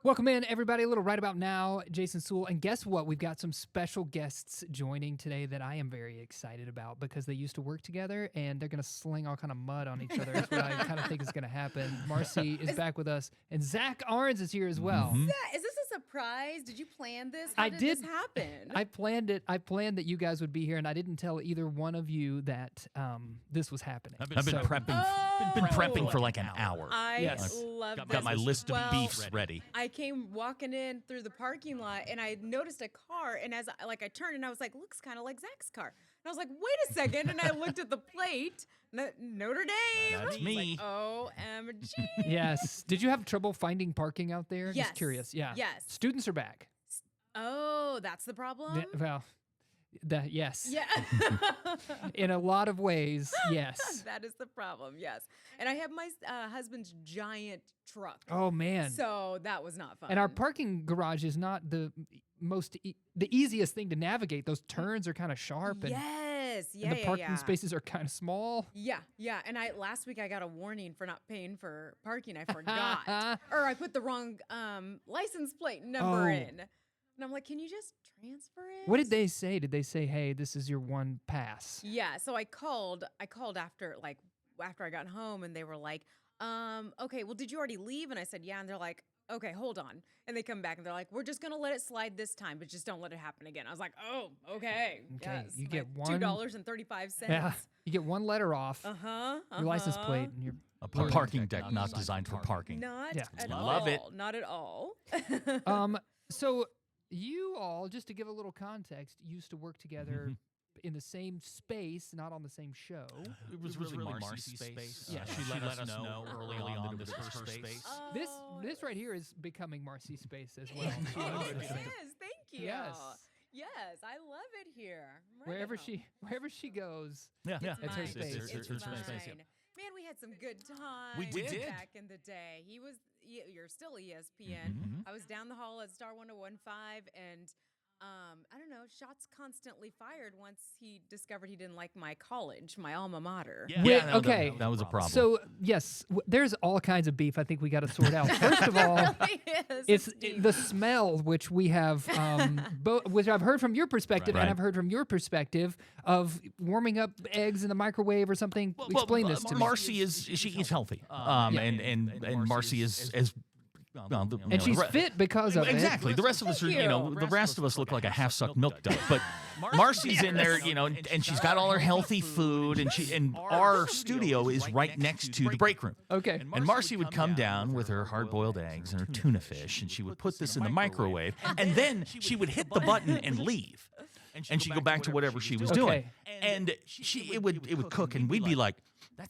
Welcome in, everybody. A little right about now, Jason Sewell. And guess what? We've got some special guests joining today that I am very excited about because they used to work together and they're going to sling all kind of mud on each other. That's what I kind of think is going to happen. Marcy is back with us, and Zach Arns is here as well. Yeah, is this a surprise? Did you plan this? How did this happen? I planned it. I planned that you guys would be here, and I didn't tell either one of you that this was happening. I've been prepping for like an hour. I love this. Got my list of beefs ready. I came walking in through the parking lot and I noticed a car, and as I turned and I was like, looks kind of like Zach's car. And I was like, wait a second, and I looked at the plate, Notre Dame. That's me. Like, OMG. Yes. Did you have trouble finding parking out there? Yes. Just curious. Yeah. Yes. Students are back. Oh, that's the problem? Yeah, well, yes. Yeah. In a lot of ways, yes. That is the problem, yes. And I have my husband's giant truck. Oh, man. So that was not fun. And our parking garage is not the the easiest thing to navigate. Those turns are kind of sharp. And, yes, yeah, and the parking spaces are kind of small. Yeah. And last week I got a warning for not paying for parking. I forgot. Or I put the wrong license plate number in. And I'm like, can you just transfer it? What did they say? Did they say, hey, this is your one pass? Yeah. So I called after I got home, and they were like, okay, well, did you already leave? And I said, yeah. And they're like, okay, hold on. And they come back and they're like, we're just going to let it slide this time, but just don't let it happen again. I was like, oh, okay. Okay. Yes, You get one $2.35. Yeah. You get one letter off. Your license plate, and you're A parking deck not designed for parking. Not Yeah. at Love all. it. Not at all. So you all, just to give a little context, used to work together in the same space, not on the same show. It was really Marcy's space. Yeah. She let us know early on that it was her space. This right here is becoming Marcy's space as well. Oh, it is. Thank you. Yes. Yes, I love it here. I'm right Wherever at home. she goes. Yeah, It's her space. It's her space. Mine. Man, we had some good times. We did. Back in the day. You're still ESPN. I was down the hall at Star 101.5, and I don't know, shots constantly fired once he discovered he didn't like my college, my alma mater. Yeah, okay. That was a problem. So, yes, there's all kinds of beef I think we got to sort out. First of all, it's the smell, which we have, which I've heard from your perspective, and I've heard from your perspective of warming up eggs in the microwave or something. Explain this to me. Marcy she eats healthy, and Marcy is as And she's fit because of it. Exactly. The rest of us are, the rest of us look like a half-sucked milk duck. But Marcy's in there, and she's got all her healthy food, and our studio is right next to the break room. Okay. And Marcy would come down with her hard-boiled eggs and her tuna fish, and she would put this in the microwave, and then she would hit the button and leave. And she'd go back to whatever she was doing. And it would cook, and we'd be like,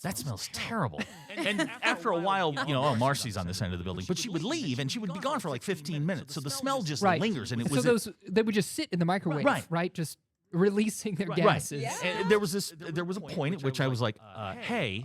that smells terrible. And after a while, Marcy's on this end of the building, but she would leave, and she would be gone for like 15 minutes. So the smell just lingers, and it was... So they would just sit in the microwave, right? Just releasing their gases. Right. And there was a point at which I was like, hey,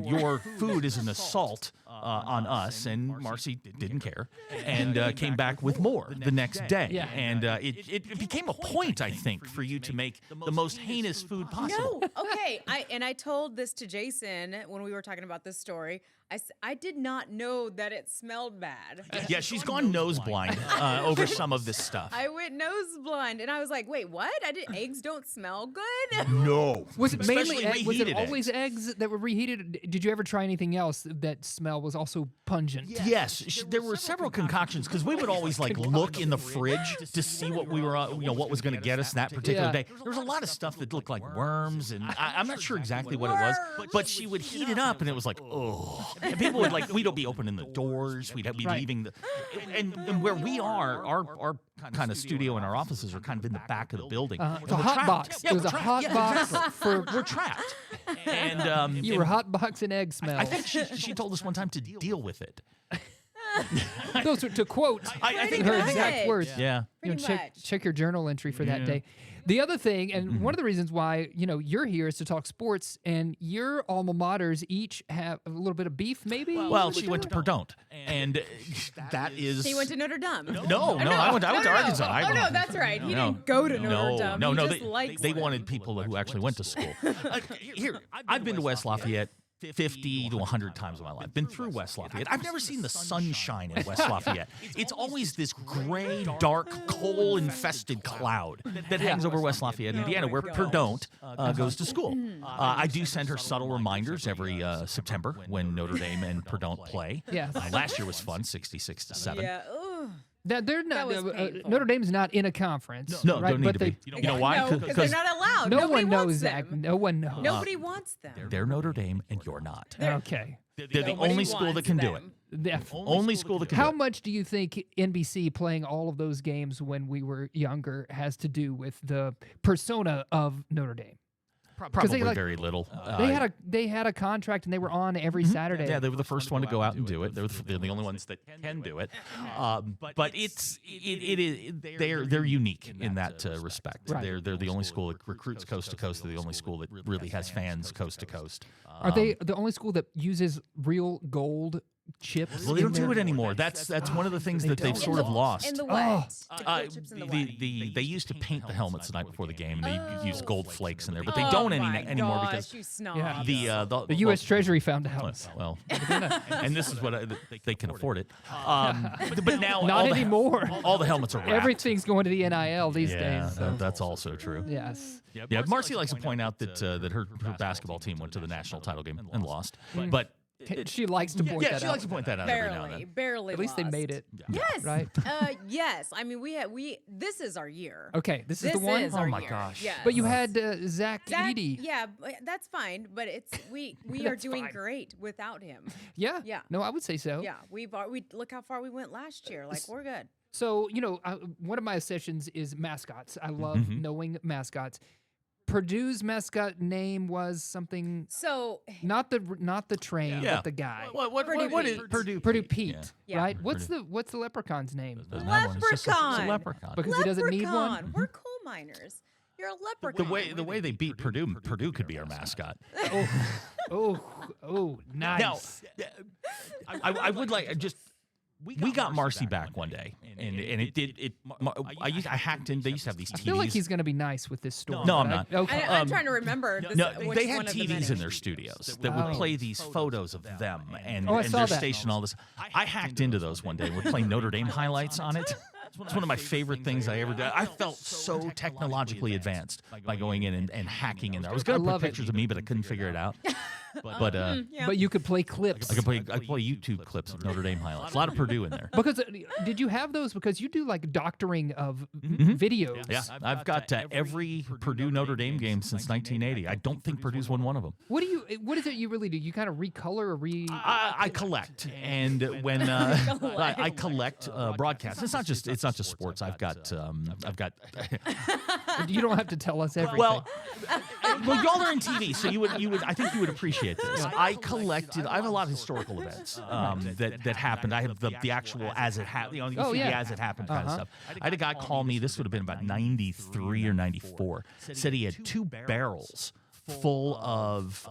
your food is an assault on us, and Marcy didn't care, and came back with more the next day. Yeah. And it became a point, I think, for you to make the most heinous food possible. No, okay. I told this to Jason when we were talking about this story. I did not know that it smelled bad. Yeah, she's gone nose blind over some of this stuff. I went nose blind, and I was like, wait, what? Eggs don't smell good? No. Was it mainly Especially egg? Was it reheated always eggs that were reheated? Did you ever try anything else that smell was also pungent? Yes, there were several concoctions, because we would always look in the fridge to see what we were, what was going to get us that particular day. There was a lot of stuff that looked like worms, and I'm not sure exactly what it was, but she would heat it up, and it was like, oh. And people would we'd be opening the doors, we'd be leaving and where we are, our kind of studio and our offices are kind of in the back of the building. It's a hot box. Yeah, it was a hot box for... We're trapped. And you were hot box and egg smell. I think she told us one time to deal with it. Those are to quote I think her much. exact words. Yeah. Check your journal entry for that day. The other thing, and one of the reasons why you're here is to talk sports, and your alma maters each have a little bit of beef, maybe. Well, she went to Perdon't, and that is. He went to Notre Dame. No, I went to Arkansas. Oh no, that's right. He didn't go to Notre Dame. No, He just likes they it. wanted people who actually went to school. Here, I've been to West Lafayette 50 to 100 times in my life. Been through West Lafayette. I've never seen the sunshine in West Lafayette. It's always this gray, dark, coal-infested cloud that hangs over West Lafayette, Indiana, where Perdon't goes to school. I do send her subtle reminders every September when Notre Dame and Perdon't play. Yes. Last year was fun, 66-7. Yeah. Ugh. That they're not. That was painful. Notre Dame's not in a conference. No, right? don't need but to they, be. You know why? No, because they're not allowed. No Nobody one knows wants that. them. No one knows. Nobody wants them. They're Notre Dame and you're not. Okay. They're the Nobody only school that wants can do them. it. Yeah. Only school that can How do it. much do you think NBC playing all of those games when we were younger has to do with the persona of Notre Dame? Probably they, like, very little. They had a contract and they were on every Saturday. Yeah, they were the first one to go out and do it. They're the only ones that can do it. But they're unique in that respect. Right. They're the only school that recruits coast to coast. They're the only school that really has fans coast to coast. Are they the only school that uses real gold chips? Well, they in don't do their- it anymore. That's one of the things that they've don't. sort of lost. In the Oh. what? The gold chips in the what? They used to paint the helmets the night before the game. They used gold flakes in there, but they Oh don't my anymore gosh, because you snobs. Yeah. the U.S. Treasury found out. well, and this is what they can afford it. But now Not anymore. All the helmets are wrapped. Everything's going to the NIL these Yeah, days. So. that's also true. Yes. Yeah, Marcy likes to point out that her basketball team went to the national title game and lost, but She likes to point yeah, that she out. likes to point that out every now and then. Barely. At least they lost. made it. Yes. Right? Yes. I mean, this is our year. Okay, this is This the one. is Oh our my year. gosh. Yes. But you had Zach Zach, Edey. yeah, that's fine. But we are That's doing fine. great without him. Yeah. Yeah. No, I would say so. Yeah, we look how far we went last year. Like we're good. So, one of my obsessions is mascots. I love knowing mascots. Purdue's mascot name was something So not the train, Yeah. but the guy. What is Pete. Purdue Pete, Yeah. right? What's the leprechaun's name? Doesn't have one. It's just a Leprechaun. leprechaun. Because he doesn't need Leprechaun. one. We're coal miners. You're a The leprechaun. way they beat Purdue could be our mascot. Oh, Now, nice. I would like just. We got Marcy back one day, and I hacked in. They used to have these TVs. I feel like he's going to be nice with this story. No, I'm but not. Okay. I'm trying to remember. This, No, which they had one of the TVs many. in their studios that Wow. would play these photos of them and, Oh, I and saw their that. station, all this. I hacked into those one day. We're playing Notre Dame highlights on it. It's one of my favorite things I ever did. I felt so technologically advanced by going in and hacking in there. I was going to put love it. pictures of me, but I couldn't figure it out. But Yeah. But you could play clips. I play YouTube clips of Notre Dame highlights. A lot of Purdue in there. Because did you have those? Because you do like doctoring of videos. Yeah, I've got every Purdue Notre Dame game since 1980. I don't think Purdue's won one of them. What is it you really do? You kind of recolor or I collect, and when I collect broadcasts, it's not just sports. I've got. you don't have to tell us everything. Well, y'all are in TV, so you would. I think you would appreciate this. I collected. I have a lot of historical events that happened. I have the actual as it happened. You see the as it happened kind of stuff. I had a guy call me. This would have been about 93 or 94. Said he had 2 barrels full of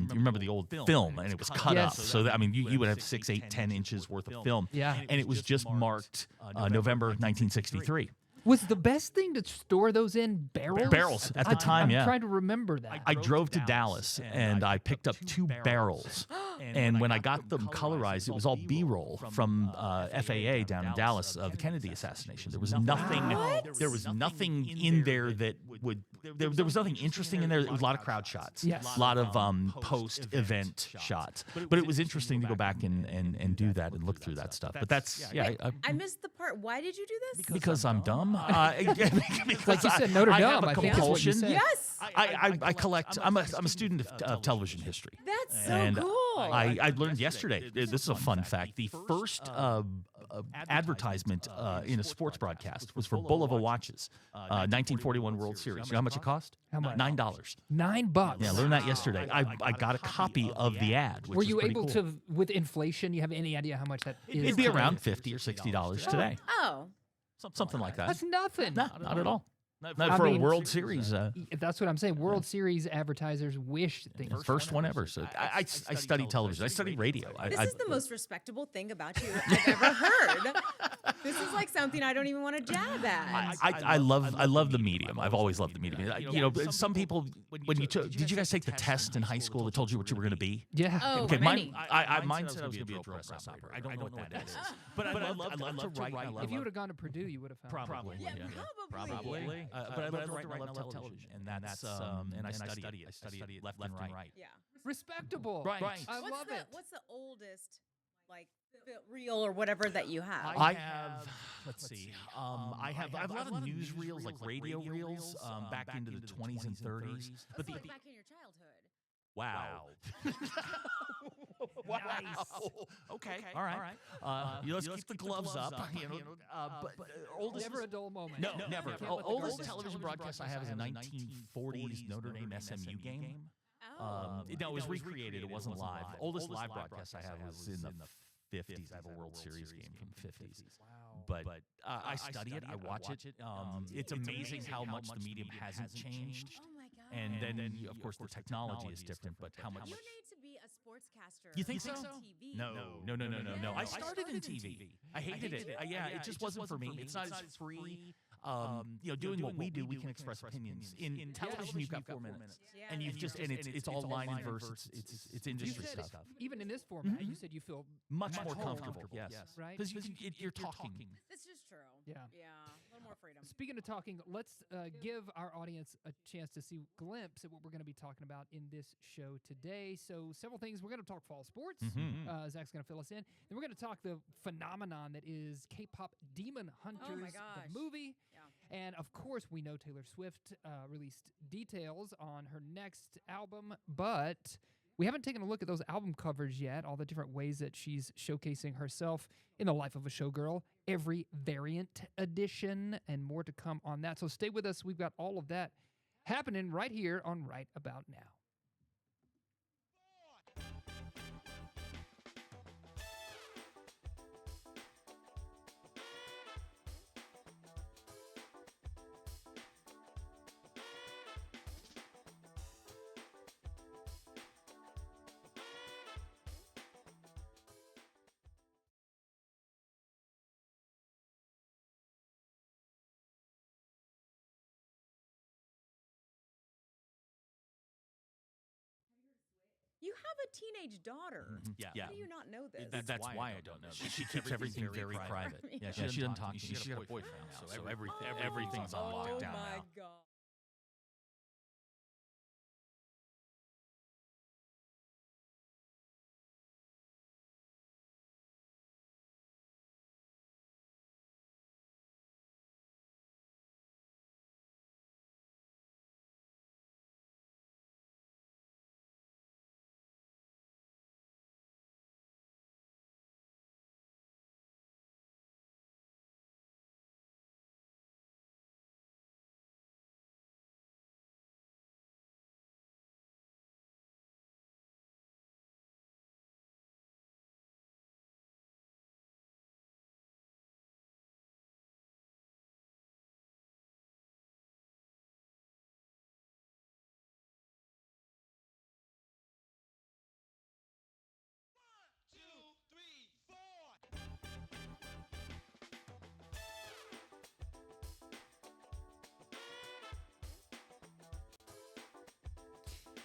you remember the old film, and it was cut up, Yes. so that, I mean you would have 6, 8, 10 inches worth of film. Yeah. And it was just marked November 1963. Was the best thing to store those in barrels? Barrels at the time, I'm yeah. trying to remember that. I drove to Dallas and I picked up 2 barrels. And when I got them colorized, it was all B-roll from FAA down in Dallas of the Kennedy assassination. There was nothing. What? There was nothing in there that would. There was nothing interesting in there. It was a lot of crowd shots. Yes. A lot of post-event shots. But it was interesting to go back and do that and look through that stuff. But that's I missed the part. Why did you do this? because I'm dumb. Because Like you said, Notre I Dame, have a I think is what you compulsion. said. Yes. I collect. I'm a student of television history. That's so And cool. I learned yesterday. This is a fun fact. The first advertisement in a sports broadcast was for Bulova watches, 1941 World Series. You know how much it cost? How much? $9. $9. Yeah, I learned that yesterday. I got a copy of the ad. Which Were is you pretty able cool. to, with inflation, you have any idea how much that is? It'd be today? around $50 or $60 today. Oh. Something like that. That's nothing. No, not at all. I Not for a mean, World Series. That's what I'm saying. World Series advertisers wish things. First one ever. So I studied television. I studied radio. This is the most respectable thing about you I've ever heard. This is like something I don't even want to jab at. I love the medium. I've always loved the medium. You know, some people when you took, did you guys take the test in high school that told you what you were going to be? Yeah. Oh, Okay, many. mine said I was going to be a drill press operator. I don't know what that is. But I love to write. If you would have gone to Purdue, you would have found Probably. Yeah, probably. But I love to write and I love television. And that's and I study it. I study it left and right. Yeah. Respectable. Right. I love it. What's the oldest, like, reel or whatever that you have? I have, let's see, I have a lot of news reels, like radio reels, back into the 20s and 30s. But like back in your childhood. Wow. Nice. Okay. All right. Let's keep the gloves up. But oldest. Never a dull moment. No, never. Can't let the Oldest garbage- television broadcast I have is a 1940s Notre Dame SMU game. Oh. No, it was recreated. It wasn't live. The oldest live broadcast I have was in the 50s. I have a World Series game from the 50s. Wow. But I study it. I watch it. It's amazing how much the medium hasn't changed. Oh my god. And then, of course, the technology is different. But how much? You need to be a sportscaster. You think on so? TV. No. I started in TV. I hated it. Yeah, it just wasn't for me. It's not as free. Doing what we do, we can express opinions. In television, you've got 4 minutes, Yeah, and you've just and it's all line and verse. It's You industry said stuff. even in this format, you said you feel Much more home, comfortable. Yes, right? because you're talking. This is true. Yeah. Yeah. A little more freedom. Speaking of talking, let's give our audience a chance to see a glimpse at what we're going to be talking about in this show today. So, several things. We're going to talk fall sports. Zach's going to fill us in. Then we're going to talk the phenomenon that is K-pop Demon Hunters, gosh. the movie. Yeah. And of course, we know Taylor Swift released details on her next album, but we haven't taken a look at those album covers yet, all the different ways that she's showcasing herself in the life of a showgirl, every variant edition, and more to come on that. So stay with us. We've got all of that happening right here on Right About Now. You have a teenage daughter. Yeah. How do you not know this? That's why I don't know. She keeps everything very private. Yeah, she doesn't talk to me. She's got a boyfriend now, so everything's on lockdown Oh my now. god.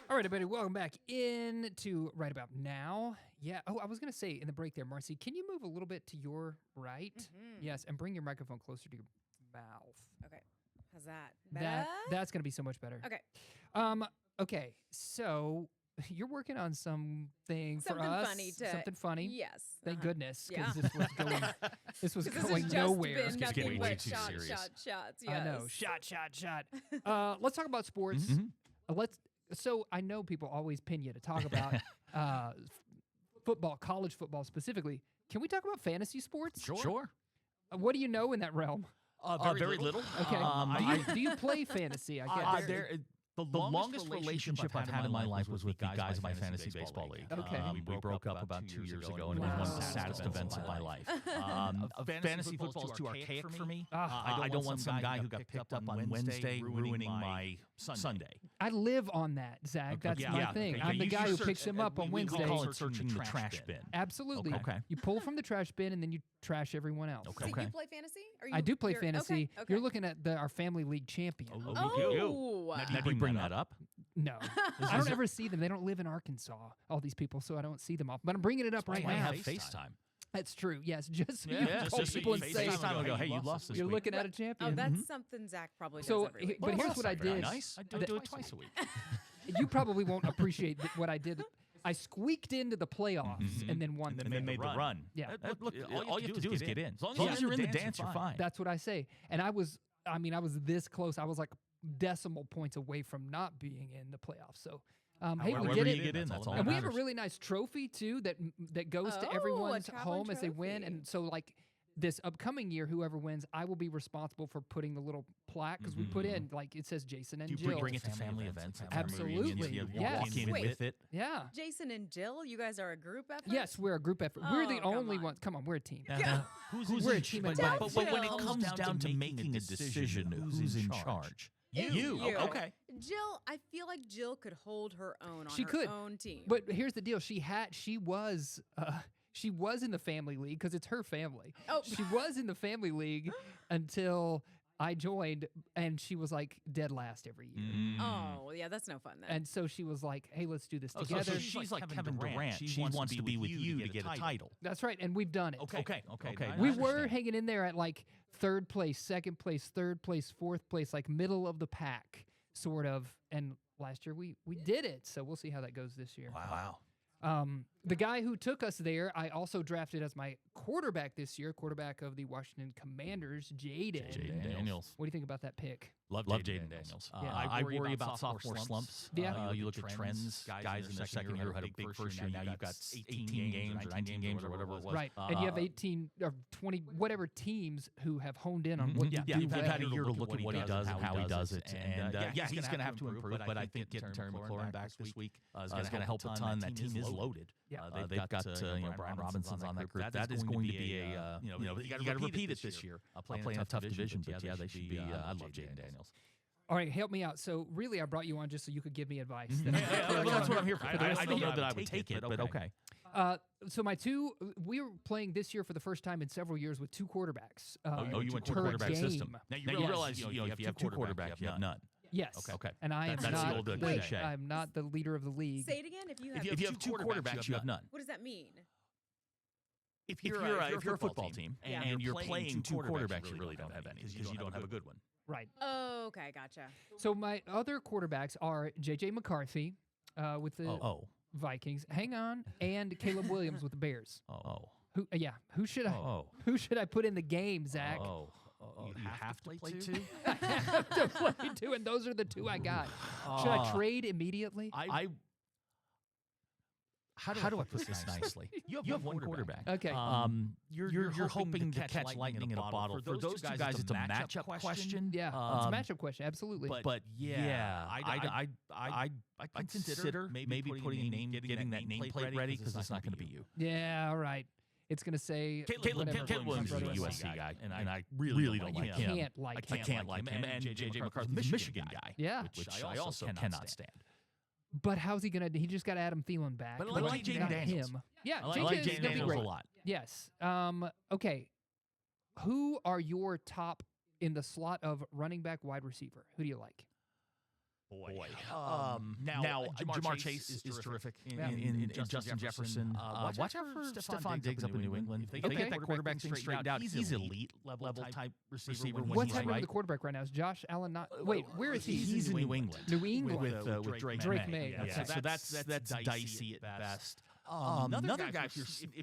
All right, everybody, welcome back into Right About Now. Yeah. Oh, I was going to say in the break there, Marcy, can you move a little bit to your right? Yes, and bring your microphone closer to your mouth. Okay. How's that? Better? That's going to be so much better. Okay. Okay, so you're working on something for Something us. funny to- Something funny. Yes. Thank goodness, Yeah. because this was 'Cause this going has just nowhere. been It's nothing getting way but too shots, serious. shots. I know. Yes. Shot. Let's talk about sports. So I know people always pin you to talk about football, college football specifically. Can we talk about fantasy sports? Sure. What do you know in that realm? Very little. Okay. Do you play fantasy? I guess. The longest relationship I've had in my life was with the guys in my fantasy baseball league. Okay. We broke up about 2 years ago, and it was one of the saddest events of my life. Fantasy football is too archaic for me. I don't want some guy who got picked up on Wednesday ruining my Sunday. I live on that, Zach. That's my thing. I'm the guy who picks him up on Wednesday. We call it searching the trash bin. Absolutely. Okay. You pull from the trash bin and then you trash everyone else. So you play fantasy? I do play fantasy. Okay. You're looking at our family league champion. Oh. Now, do you bring that up? No. I don't ever see them. They don't live in Arkansas, all these people, so I don't see them often. But I'm bringing it up right I now. have FaceTime. That's true. Yes, just so you can call just so people you and say, FaceTime and go, hey, you lost this you're week. looking at a champion. Oh, that's something Zach probably does So, every week. but here's what I did. Nice. I do it twice a week. You probably won't appreciate what I did. I squeaked into the playoffs and then won. And then made the run. Yeah. Look, all you have to do is get in. As long as you're in the dance, you're fine. That's what I say. And I was this close. I was like decimal points away from not being in the playoffs. So, hey, we did it. You get in, that's all And that we have a matters. really nice trophy too that goes to Oh, everyone's a traveling home as they win. trophy. And so like this upcoming year, whoever wins, I will be responsible for putting the little plaque because we put in like it says Jason and Do Jill. you bring it to family events? Absolutely. You Yes. walk in Wait. with it. Yeah. Jason and Jill, you guys are a group effort? Yes, we're a group effort. We're the Oh, come only on. ones. Come on, we're a team. Who's We're a in team charge? and But Jill. when it comes down to making a decision, who's in charge? You. Okay. Jill, I feel like Jill could hold her own on She her could. own team. But here's the deal: she was in the family league because it's her family. Oh. She was in the family league until I joined, and she was like dead last every year. Oh, yeah, that's no fun then. And so she was like, "Hey, let's do this So together." she's like Kevin Durant. She wants to be with you to get a title. That's right, and we've done it. Okay. We were hanging in there at like third place, second place, third place, fourth place, like middle of the pack, sort of. And last year we did it, so we'll see how that goes this year. Wow. The guy who took us there, I also drafted as my quarterback this year, quarterback of the Washington Commanders, Jaden Daniels. What do you think about that pick? Love Jaden Daniels. Yeah. I worry about sophomore slumps. Yeah. You look at trends, guys in their second year who had a big first year. Now you've got 18 games or 19 games or whatever it was. Right, and you have 18 or 20, whatever teams who have honed in on what you do You've well. had a year to look at what he does and how he does it. And yeah, he's going to have to improve, but I think getting Terry McLaurin back this week is going to help a ton. That team is loaded. Yeah. They've got Brian Robinson's on that group. That is going to be a you got to repeat it this year. Playing a tough division, but yeah, they should be. I love Jaden Daniels. All right, help me out. So really, I brought you on just so you could give me advice. That's what I'm here for. For the rest I of don't the know year. that I would take it, but okay. So we were playing this year for the first time in several years with two quarterbacks. You went to per quarterback game. system. Now you realize if you have two quarterbacks, you have none. Yes. Okay. And I am That's not the old the, cliche. I'm not the leader of the league. Say it again. If If you have two quarterbacks, you have none. What does that mean? If you're a football team Yeah. and you're playing two quarterbacks, you really don't have any because you don't have a good one. Right. Oh, okay, gotcha. So my other quarterbacks are J.J. McCarthy with the Vikings. Hang on, and Caleb Williams with the Bears. Who should I put in the game, Zach? You have to play two? I have to play two, and those are the two I got. Should I trade immediately? How do I put this nicely? You have one quarterback. Okay. You're hoping to catch lightning in a bottle. For those two guys, it's a matchup question. Yeah, it's a matchup question. Absolutely. But yeah, I consider maybe putting a name, getting that nameplate ready because it's not going to be you. Yeah. All right. It's going to say Caleb Williams is a USC guy, and I really don't like him. I can't like him. And J.J. McCarthy is a Michigan guy. Yeah. Which I also cannot stand. But how's he gonna? He just got Adam Thielen back. But I like Jaden Daniels. Yeah, I like Jaden Daniels a lot. Yes. Okay. Who are your top in the slot of running back, wide receiver? Who do you like? Boy. Now Jamar Chase is terrific in Justin Jefferson. Watch out for Stephon Diggs up in New England. If they get that quarterback thing straightened out, he's elite level type receiver. What's happening with the quarterback right now? Is Josh Allen not? Wait, where is he? He's in New England. New England with Drake May. Okay. So that's dicey at best. Another guy, if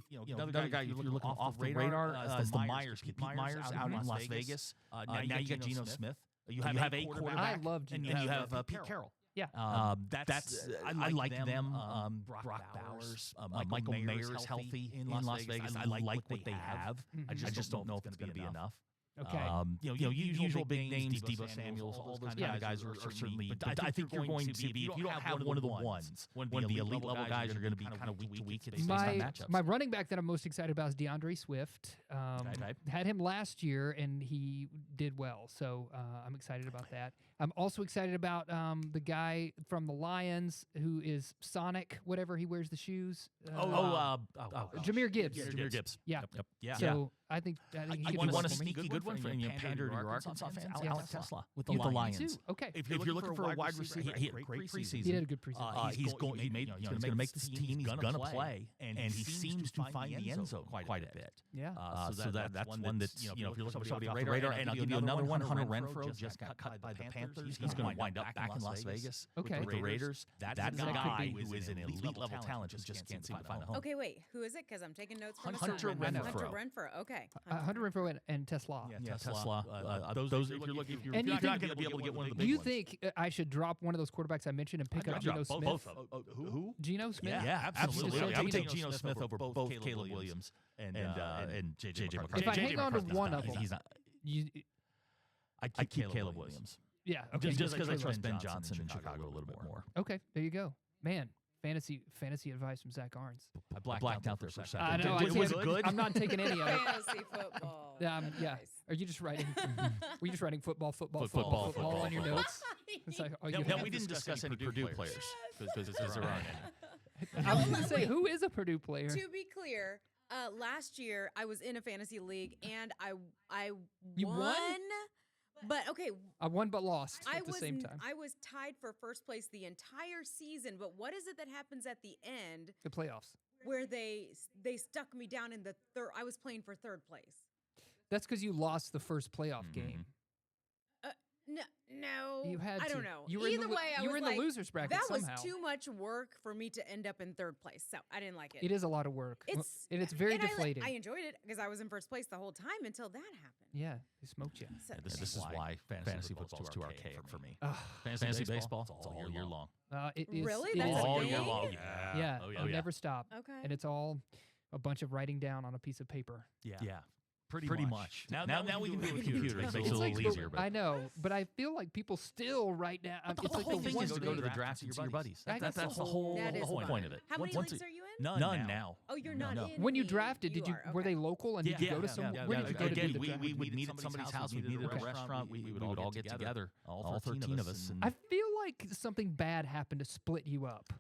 you're looking off the radar, is the Myers. Pete Myers out in Las Vegas. Now you got Geno Smith. You have a quarterback. I love Geno. And you have Pete Carroll. Yeah. I like them. Brock Bowers. Michael Mayer's healthy in Las Vegas. I like what they have. I just don't know if it's going to be enough. Okay. Usual big names, Debo Samuels, all those kind of guys are certainly. But I think you're going to be, if you don't have one of the ones, when the elite level guys are going to be kind of week to week based on matchups. My running back that I'm most excited about is DeAndre Swift. Had him last year, and he did well. So I'm excited about that. I'm also excited about the guy from the Lions who is Sonic, whatever he wears the shoes. Jameer Gibbs. Jameer Gibbs. Yeah. Yeah. So I think he could You do want a well for me. sneaky good one for you, pander to your Arkansas fans? Alex Tesla with the You think Lions. too? Okay. If you're looking for a wide receiver, he had a great preseason. He did a good preseason. He's going to make this team. He's going to play, and he seems to find the end zone quite a bit. Yeah. So that's one that's if you're looking for somebody off the radar, and I'll give you another one. Hunter Renfrow just got cut by the Panthers. He's going to wind up back in Las Vegas with the Raiders. That's a guy who is an elite level talent who just can't seem to find a home. Okay, wait. Who is it? Because I'm taking notes from Hunter Renfrow. Renfrow. Hunter Renfrow. Okay. Hunter Renfrow and Tesla. Yeah, Tesla. Those if you're looking, if And you're you not think- going to be able to get one of the Do big you ones. think I should drop one of those quarterbacks I mentioned and pick up Geno Smith? Both of them. Who? Geno Smith? Yeah, Just absolutely. said I would Geno take Geno Smith over both Caleb Williams and JJ McCarthy. If I hang on to one of them, he's not. You, I keep Caleb Williams. yeah. Okay. Just because I trust Ben Johnson in Chicago a little bit more. Okay. There you go. Man, fantasy advice from Zach Arns. I blacked out there for a second. I know. Was it can't- good? I'm not taking any of it. Fantasy football. Yeah. Nice. Are you just writing? Were you just writing football Football on your notes? It's like, oh, you No, have- we didn't discuss any Purdue players because there aren't any. I was going to say, who is a Purdue player? To be clear, last year I was in a fantasy league and I You won? But okay, I won but lost I at the was same time. I was tied for first place the entire season. But what is it that happens at the end The playoffs. where they stuck me down in the third? I was playing for third place. That's because you lost the first playoff game. No, You had I to. don't know. You were in Either the, way, I you was were in like, the losers bracket that somehow. was too much work for me to end up in third place, so I didn't like it. It is a lot of work. It's very and deflating. I enjoyed it because I was in first place the whole time until that happened. Yeah, they smoked you. So, This is why fantasy football is too archaic for me. Ugh. Fantasy baseball, it's all year long. It is. Really? It That's is a All thing? year long. Yeah, Oh, you never stop. Okay. And it's all a bunch of writing down on a piece of paper. Yeah. Pretty much. Now we can do it with computers. It makes it a It's little like easier. But I know, but I feel like people still write down. the It's like whole the thing one is to go to thing- the draft and see your buddies. I guess That's so. the whole That is fun. point of it. How many Once leagues are you in? None now. Oh, you're not in. When you any. drafted, did you are, were they okay. local and did you go to some? Where did you go to do Again, the we draft? would meet at somebody's house. We'd meet at a restaurant. We would all get together. All 13 of us. I feel like something bad happened to split you up.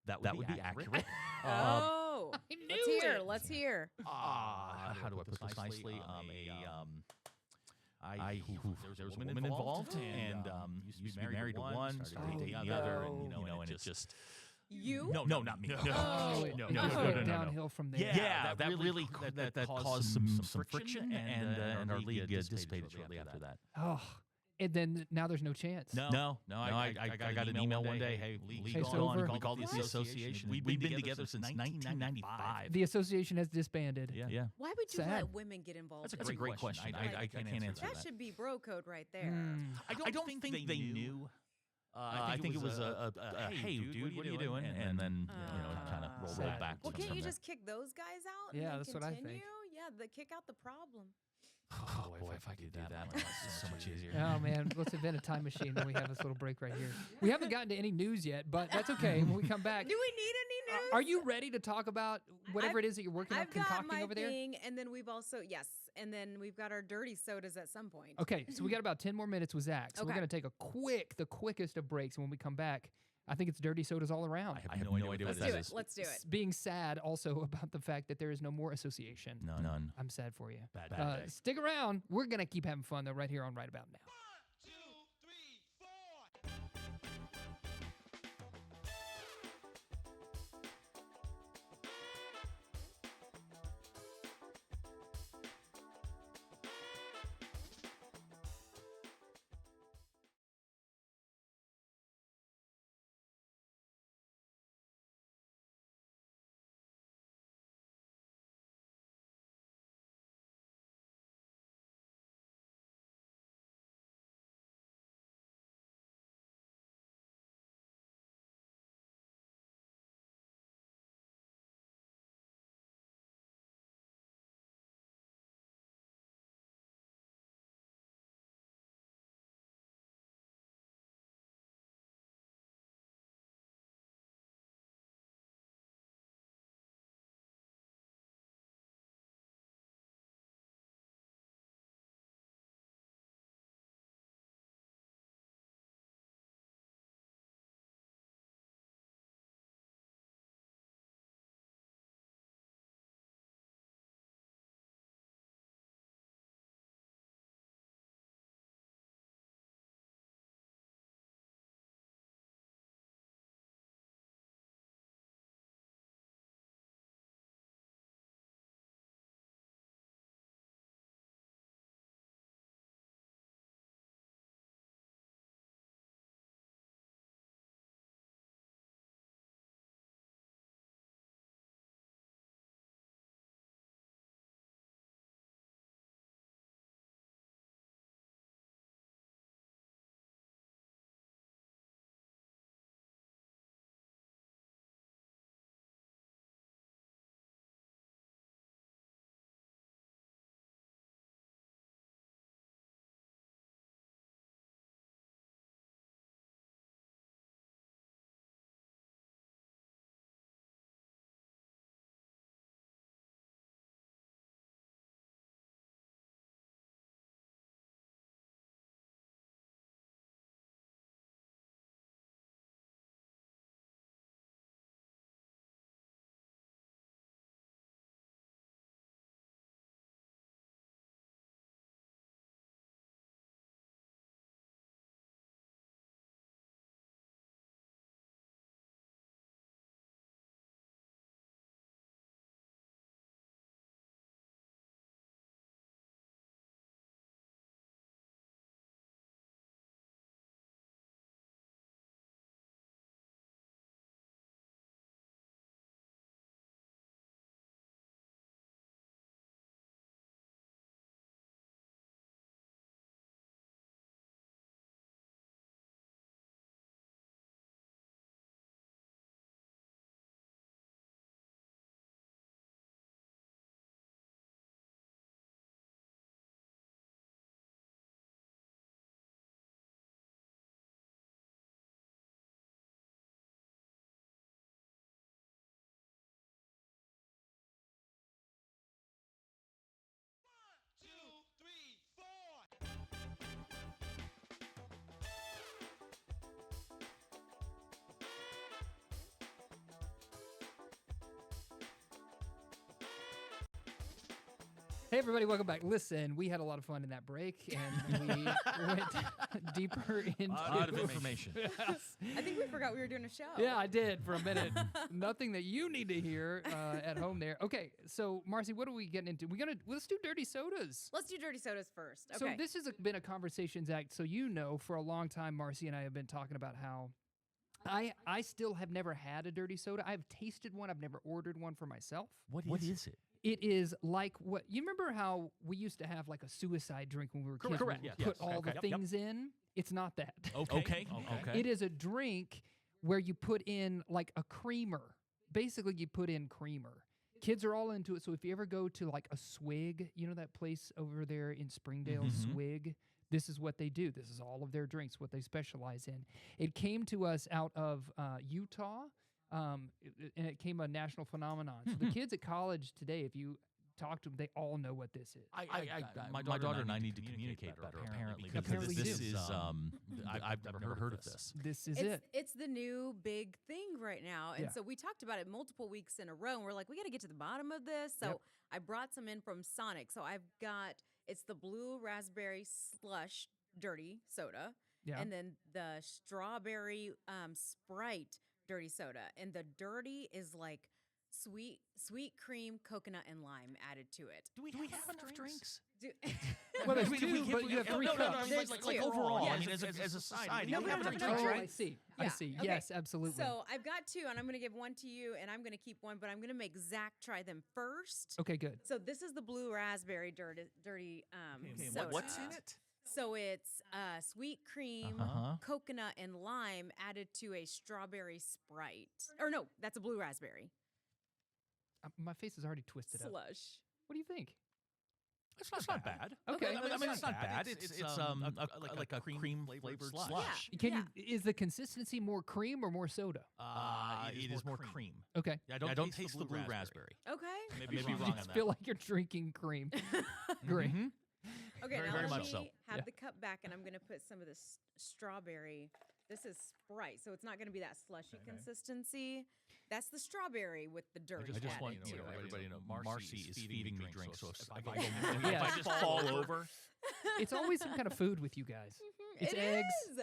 That would be accurate. Oh, I let's knew hear. it. Let's hear. How do I put this nicely? There was a woman involved, and used to be married to one, started dating the other, and it just. You? No, not me. Oh, it went downhill from there. Yeah, that really that caused some friction, and our league dissipated shortly after that. Oh, and then now there's no chance. No. I got an email one day. Hey, league's it's gone. over. We called the association. We've been together since 1995. The association has disbanded. Yeah. Why would you Sad. let women get involved? That's a great question. I can't answer That that. should be bro code right there. Hmm. I don't think they knew. I think it was a hey, dude, what are you doing? And then kind of rolled Sad. back. Well, can't from you there. just kick those guys out? Yeah, and then that's what I continue? think. Yeah, kick out the problem. Oh boy, if I could do that, it's so much easier. Oh man, let's invent a time machine when we have this little break right here. We haven't gotten to any news yet, but that's okay. When we come back, Do we need any news? are you ready to talk about whatever I've- it is that you're working on I've got concocting my over there? thing, and then we've also and then we've got our dirty sodas at some point. Okay, so we got about 10 more minutes with Zach. So we're Okay. going to take the quickest of breaks. And when we come back, I think it's dirty sodas all around. I have no idea what Let's that do it. is. Let's do it. Being sad also about the fact that there is no more association. None. I'm sad for you. Bad day. Stick around. We're going to keep having fun, though, right here on Right About Now. Hey, everybody, welcome back. Listen, we had a lot of fun in that break, and we went deeper into... A lot of information. Yes. I think we forgot we were doing a show. Yeah, I did for a minute. Nothing that you need to hear at home there. Okay, so, Marcy, what are we getting into? Let's do dirty sodas. Let's do dirty sodas first. So Okay. this has been a conversation, Zach. So you know, for a long time, Marcy and I have been talking about how I still have never had a dirty soda. I've tasted one. I've never ordered one for myself. What is it? It is like what you remember how we used to have like a suicide drink when we were kids. Correct. where Yes. we put all the Yep. things in. It's not that. Okay. It is a drink where you put in like a creamer. Basically, you put in creamer. Kids are all into it. So if you ever go to like a Swig, you know that place over there in Springdale, Swig? This is what they do. This is all of their drinks, what they specialize in. It came to us out of Utah, and it came a national phenomenon. So the kids at college today, if you talk to them, they all know what this is. My daughter and I need to communicate better, apparently, because Apparently this you is, I've never heard of this. This is it. It's the new big thing right now. And Yeah. so we talked about it multiple weeks in a row. And we're like, we got to get to the bottom of this. So Yep. I brought some in from Sonic. So I've got, it's the blue raspberry slush dirty soda. Yeah. And then the strawberry Sprite dirty soda. And the dirty is like sweet cream, coconut, and lime added to it. Do we have enough drinks? Well, there's We two, but you have three no, cups. There's like two. overall, Yes. I mean, as a society, No, we we have don't enough have drinks, Oh, enough right? I see. I Yeah, see. okay. Yes, absolutely. So I've got two, and I'm going to give one to you, and I'm going to keep one, but I'm going to make Zach try them first. Okay, good. So this is the blue raspberry dirty soda. What's in it? So it's sweet cream, Uh-huh. coconut, and lime added to a strawberry Sprite. Or no, that's a blue raspberry My face is already twisted up. slush. What do you think? It's not bad. Okay. I mean, it's not bad. It's like a cream flavored slush. Can you? Is the consistency more cream or more soda? It is more cream. Okay. I don't taste the blue raspberry. Okay. Maybe You wrong on just that. feel like you're drinking cream. Great. Okay, Very, now very let much me so. have Yeah. the cup back, and I'm going to put some of this strawberry. This is Sprite, so it's not going to be that slushy consistency. That's the strawberry with the dirty I just added want to it. everybody to know Marcy is feeding me drinks. So if I Yeah. just fall over, It's always some kind of food with you guys. It's It eggs. is.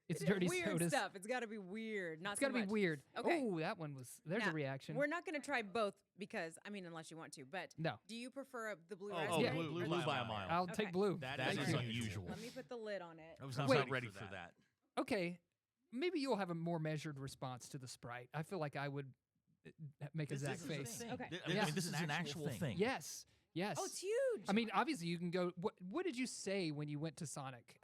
It's It is dirty weird sodas. stuff. It's got to be weird. Not It's got to so be much. weird. Okay. Oh, that one was. There's a Now, reaction. We're not going to try both because, I mean, unless you want to, but No. do you prefer the blue Oh, raspberry? yeah. or blue the- by a mile. I'll Okay. take blue. That Thank is you. unusual. Let me put the lid on it. I was not Wait. ready for that. Okay. Maybe you'll have a more measured response to the Sprite. I feel like I would make a Zach face. Okay. Yeah. This is an actual thing. Yes. Yes. Oh, it's huge. I mean, obviously, you can go. What did you say when you went to Sonic?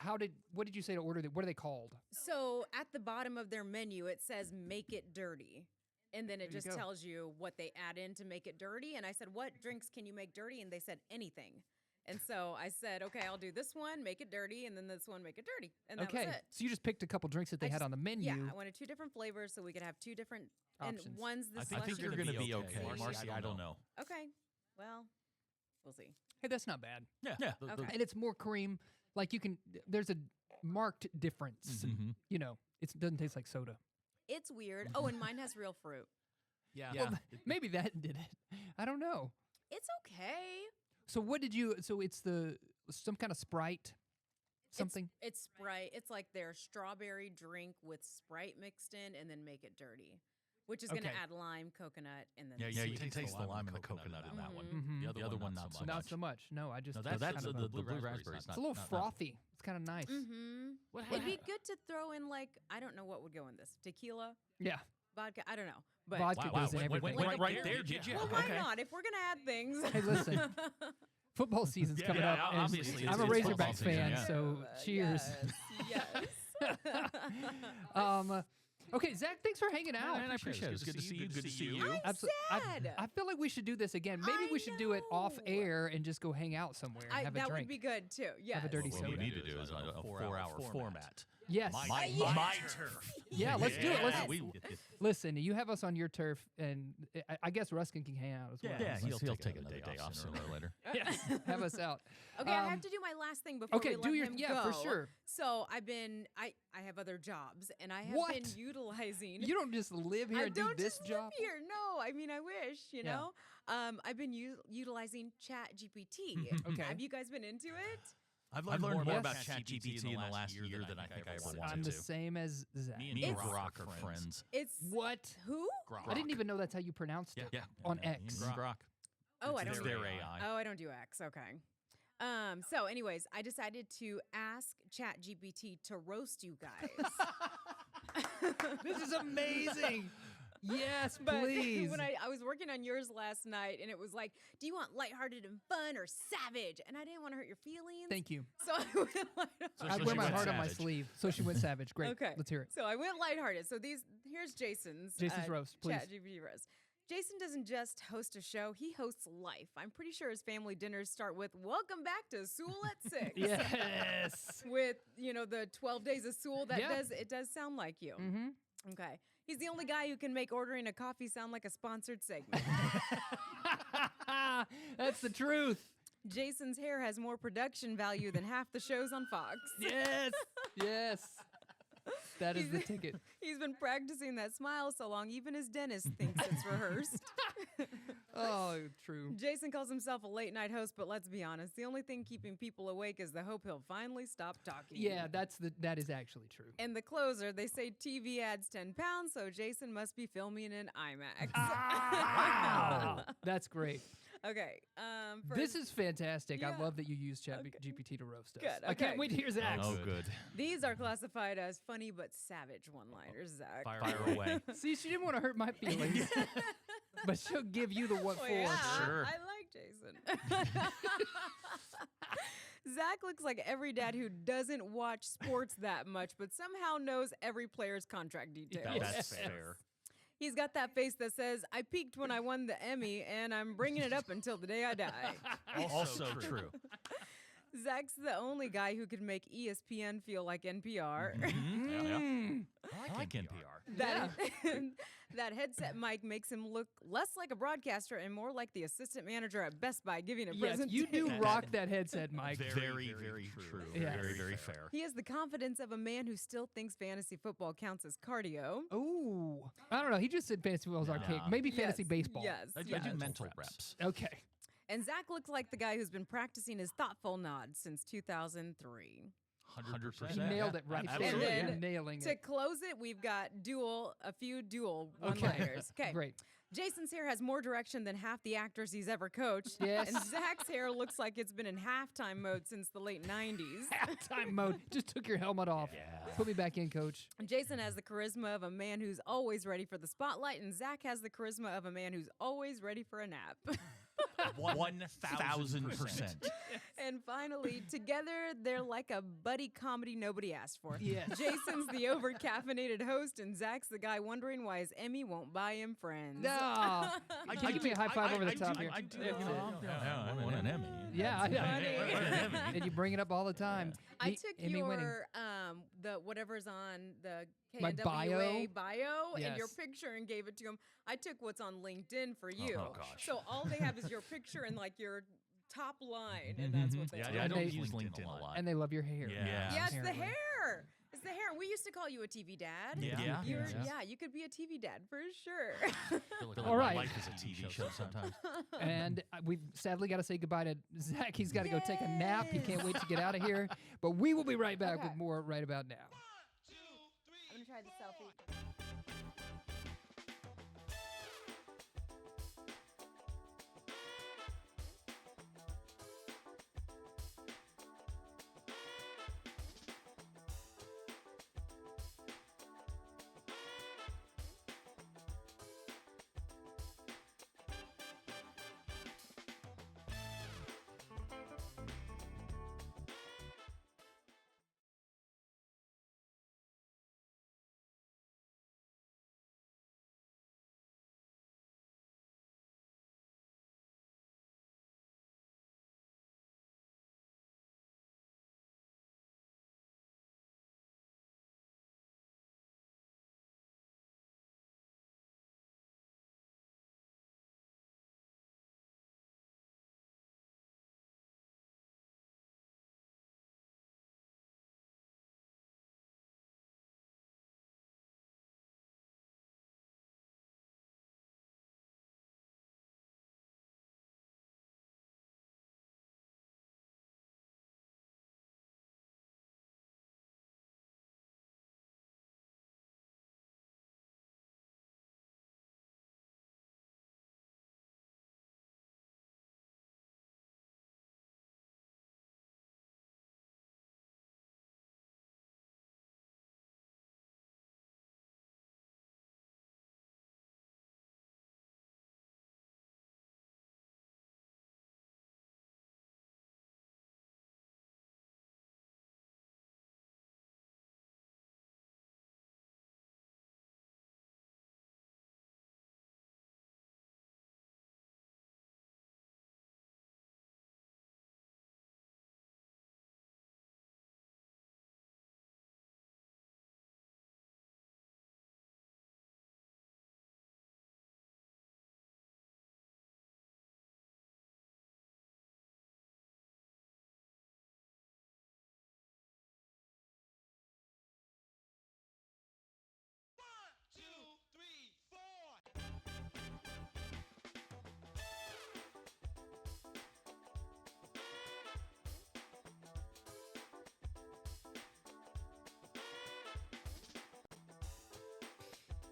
What did you say to order? What are they called? So at the bottom of their menu, it says "Make it dirty," and then it There you just go. tells you what they add in to make it dirty. And I said, "What drinks can you make dirty?" And they said, "Anything." And so I said, "Okay, I'll do this one, make it dirty, and then this one, make it dirty." And that Okay. was it. So you just picked a couple drinks that they I had just- on the menu. Yeah, I wanted 2 different flavors so we could have 2 different Options. and one's the I think slushy. you're going to be okay, consistency. Marcy. I don't know. Okay, well, we'll see. Hey, that's not bad. Yeah. Okay. And it's more cream. Like you can. There's a marked difference. Mhm. You know, it doesn't taste like soda. It's weird. Oh, and mine has real fruit. Yeah. Well, maybe that did it. I don't know. It's okay. So what did you? So it's some kind of Sprite, something. It's Sprite. It's like their strawberry drink with Sprite mixed in, and then make it dirty, which is going to Okay. add lime, coconut, and then Yeah, the you sweet. can taste the lime and the coconut in that one. Mhm. The other one, not so much. Not so much. No, I just. No, it's that's kind of the blue raspberry. it's a little frothy. It's kind of nice. Mm-hmm. It'd be good to throw in like I don't know what would go in this tequila, Yeah. vodka. I don't know, but Vodka goes in everything. Went right there, did you? well, why Okay. not? If we're gonna add things. Hey, listen. Football season's coming yeah, up. and obviously, I'm a it's Razorback football season, fan, yeah. so cheers. Yes. Okay, Zach, thanks for hanging out. Man, I appreciate it. It's good to see you. Good to see you. I'm sad. I feel like we should do this again. Maybe I we should do it off know. air and just go hang out somewhere and have a that drink. would be good too. Yes. a dirty What we soda. need to do is a 4-hour format. Yes. My turf. Yeah, let's do it. Let's Yes. listen. You have us on your turf, and I guess Ruskin can hang out as well. Yeah, So- he'll take another day off sooner or later. yes, have us out. Okay, I Um, have to do my last thing before Okay, we do let your him yeah go. for sure. So I have other jobs, and I have What? been utilizing. You don't just live here I and do don't this just live job. here. No, I mean I wish, you Yeah. know. I've been utilizing Chat GPT. Okay. Have you guys been into it? I've learned more more about about ChatGPT in the last year than I think I ever I'm wanted the to. same as Zach. Me and Grok are friends. It's What? who? I didn't even know that's how you pronounced it. Yeah. On Yeah, X. me and Grok. Oh, I It's don't. their do AI. Oh, I don't do X. Okay. So, anyways, I decided to ask ChatGPT to roast you guys. This is amazing. Yes, But please. when I was working on yours last night, and it was like, do you want lighthearted and fun or savage? And I didn't want to hurt your feelings. Thank you. So I went lighthearted. So I she wear my went heart on my savage. sleeve. So she went savage. Great. Okay. Let's hear it. So I went lighthearted. So here's Jason's Roast, please. ChatGPT roast. Jason doesn't just host a show; he hosts life. I'm pretty sure his family dinners start with "Welcome back to Sewell at 6." Yes. With the 12 days of Sewell. That Yeah. does sound like you. Mm-hmm. Okay. He's the only guy who can make ordering a coffee sound like a sponsored segment. That's the truth. Jason's hair has more production value than half the shows on Fox. Yes. Yes. That is the He's- ticket. He's been practicing that smile so long, even his dentist thinks it's rehearsed. Oh, true. Jason calls himself a late night host, but let's be honest, the only thing keeping people awake is the hope he'll finally stop talking. Yeah, that is actually true. And the closer, they say TV adds 10 pounds, so Jason must be filming in IMAX. Wow. That's great. Okay. For This is fantastic. I Yeah. love that you use GPT to roast us. Good, I can't okay. wait to hear Zach. Oh, good. These are classified as funny but savage one-liners, Zach. Fire away. See, she didn't want to hurt my feelings, but she'll give you the what Oh, for. yeah, Sure. I like Jason. Zach looks like every dad who doesn't watch sports that much, but somehow knows every player's contract details. That's fair. He's got that face that says, I peaked when I won the Emmy, and I'm bringing it up until the day I die. Also true. Zach's the only guy who could make ESPN feel like NPR. Mm. I like NPR. That, that headset mic makes him look less like a broadcaster and more like the assistant manager at Best Buy giving a Yes, presentation. you do rock that headset, Mike. Very, very true. Yeah. Very fair. He has the confidence of a man who still thinks fantasy football counts as cardio. Ooh. I don't know. He just said fantasy football is archaic. Maybe fantasy Yes, baseball. Yes. I yes. do mental reps. Okay. And Zach looks like the guy who's been practicing his thoughtful nod since 2003. 100%. He nailed it right there. Absolutely. And You're then nailing To it. close it, we've got a few dual Okay. one-liners. Okay. Great. Jason's hair has more direction than half the actors he's ever coached. Yes. And Zach's hair looks like it's been in halftime mode since the late 90s. Halftime mode. Just took your helmet off. Put me back in, coach. Jason has the charisma of a man who's always ready for the spotlight, and Zach has the charisma of a man who's always ready for a nap. 1,000%. And finally, together they're like a buddy comedy nobody asked for. Yes. Jason's the over-caffeinated host, and Zach's the guy wondering why his Emmy won't buy him friends. No. Can you give me a high five over the top here? I do. I won an Emmy. Yeah, I know. funny. Won an Emmy. And you bring it up all the time. I The took Emmy winning. your the whatever's on the My KNWA bio? and your Yes. picture and gave it to him. I took what's on LinkedIn for you. Oh, gosh. So all they have is your picture and like your top line, and that's what they Yeah, have. I And don't they- use LinkedIn a lot. And they love your hair. Yeah. Yeah, it's the apparently. hair. It's the hair. We used to call you a TV dad. Yeah. Yeah, you could be a TV dad for sure. Feel like All right. My life is a TV show sometimes. And we've sadly got to say goodbye to Zach. He's got to go take a nap. He can't wait to get out of here. But we will be right back with Okay. more right about now. I'm gonna try the selfie.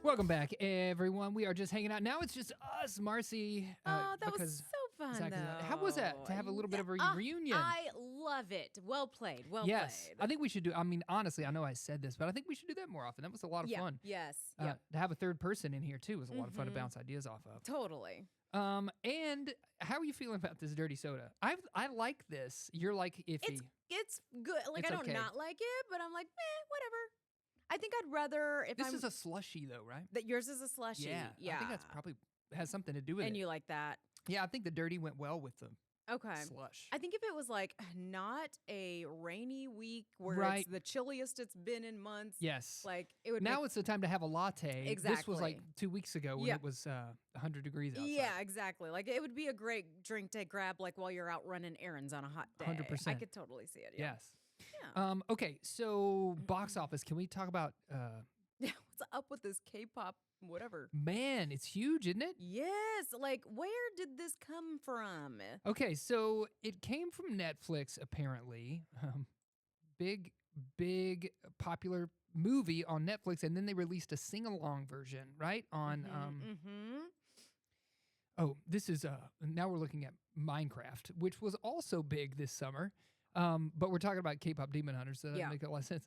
Welcome back, everyone. We are just hanging out. Now it's just us, Marcy. Oh, that was because so fun, Zach is though. out. How was that, to have a little bit of a reunion? I love it. Well played. Well yes. played. I think we should do, I mean, honestly, I know I said this, but I think we should do that more often. That was a lot of fun. Yes. To have a third person in here, too, was a lot of fun to bounce ideas off of. Totally. And how are you feeling about this dirty soda? I like this. You're like iffy. It's good. Like, It's I don't okay. not like it, but I'm like, whatever. I think I'd rather if This I'm is a slushy, though, right? that yours is a slushy. Yeah. I think that's probably has something to do with it. And you like that. Yeah, I think the dirty went well with the Okay. slush. I think if it was like not a rainy week where Right. it's the chilliest it's been in months, Yes. like it would Now make, it's the time to have a latte. This was like Exactly. 2 weeks ago when Yeah. it was 100 degrees outside. yeah, exactly. Like it would be a great drink to grab like while you're out running errands on a hot day. 100%. I could totally see it. Yeah. Yes. Yeah. Okay, so box office. Can we talk about? Yeah. What's up with this K-pop whatever? Man, it's huge, isn't it? Yes. Like where did this come from? Okay, so it came from Netflix apparently. Big popular movie on Netflix, and then they released a sing-along version, right? On oh, this is now we're looking at Minecraft, which was also big this summer. But we're talking about K-pop Demon Hunters, so that Yeah. makes a lot of sense.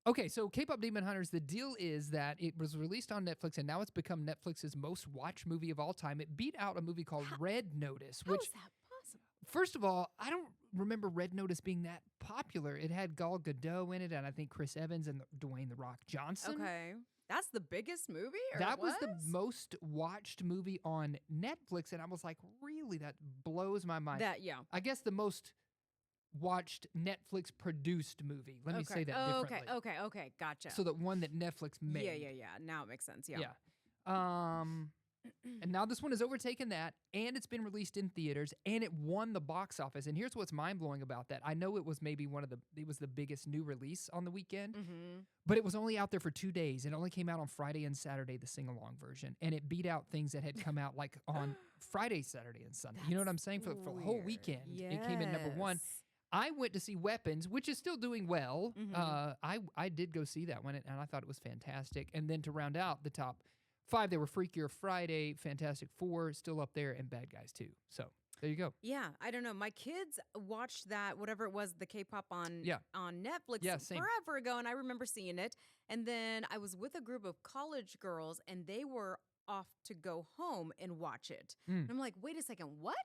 Okay, so K-pop Demon Hunters, the deal is that it was released on Netflix, and now it's become Netflix's most watched movie of all time. It beat out a movie called Red Notice, How which, is that possible? first of all, I don't remember Red Notice being that popular. It had Gal Gadot in it, and I think Chris Evans and Dwayne The Rock Johnson. Okay. That's the biggest movie? Or That was the was? most watched movie on Netflix, and I was like, really? That blows my mind. That yeah. I guess the most watched Netflix produced movie. Let me say that differently. Okay, gotcha. So the one that Netflix made. Yeah. Now it makes sense. Yeah. And now this one has overtaken that, and it's been released in theaters, and it won the box office. And here's what's mind blowing about that: I know it was maybe it was the biggest new release on the weekend, but it was only out there for 2 days. It only came out on Friday and Saturday, the sing along version, and it beat out things that had come out like on Friday, Saturday, and Sunday. You know what I'm saying? For the whole weird. weekend, it came in number one. Yes. I went to see Weapons, which is still doing well. Mhm. I did go see that one, and I thought it was fantastic. And then to round out the top 5, there were Freakier Friday, Fantastic Four, still up there, and Bad Guys 2. So there you go. Yeah, I don't know. My kids watched that, whatever it was, the K-pop on Netflix Yeah, same. forever ago, and I remember seeing it. And then I was with a group of college girls, and they were off to go home and watch it. Mm. And I'm like, wait a second, what?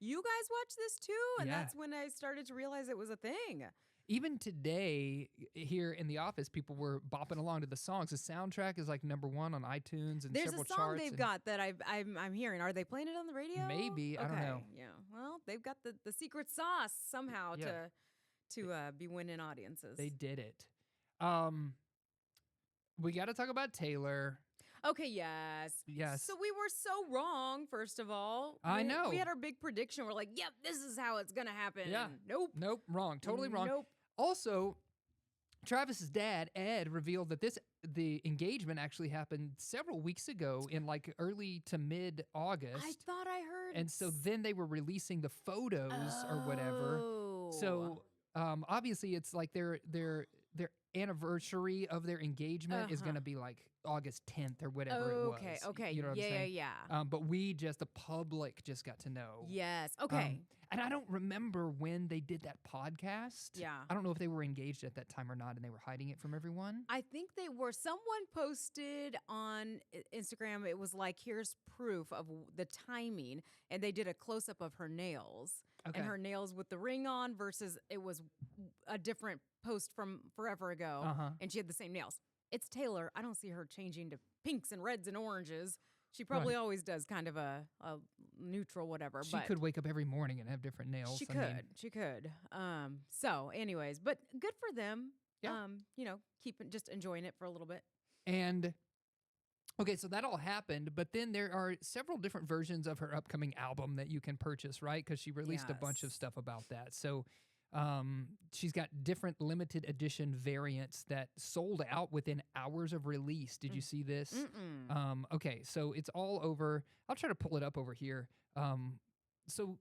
You guys watch this too? And Yeah. that's when I started to realize it was a thing. Even today, here in the office, people were bopping along to the songs. The soundtrack is like number 1 on iTunes and There's several a song charts. they've and got that I'm hearing. Are they playing it on the radio? Maybe. I don't know. Yeah. Well, they've got the secret sauce somehow Yeah. to be winning audiences. They did it. We got to talk about Taylor. Okay, yes. Yes. So we were so wrong, first of all. I know. We had our big prediction. We're like, yep, this is how it's going to happen. Yeah. Nope. Nope, wrong. Totally wrong. Nope. Also, Travis's dad, Ed, revealed that the engagement actually happened several weeks ago in like early to mid August. I thought I heard. And so then they were releasing the photos or whatever. So obviously it's like their anniversary of their engagement is going to be like August 10th or whatever it was. Okay. You know what I'm saying? Yeah. But the public just got to know. Yes. Okay. And I don't remember when they did that podcast. Yeah. I don't know if they were engaged at that time or not, and they were hiding it from everyone. I think they were. Someone posted on Instagram, it was like, here's proof of the timing. And they did a close up of her nails. Okay. And her nails with the ring on versus it was a different post from forever ago. Uh-huh. And she had the same nails. It's Taylor. I don't see her changing to pinks and reds and oranges. She probably always does kind of a neutral whatever. She but could wake up every morning and have different nails. She I could. mean, She could. So, anyways, but good for them. Yeah. Just enjoying it for a little bit. and okay, so that all happened, but then there are several different versions of her upcoming album that you can purchase, right? Because she released a bunch of Yes. stuff about that. So she's got different limited edition variants that sold out within hours of release. Did you see this? Okay, so it's all over. I'll try to pull it up over here. So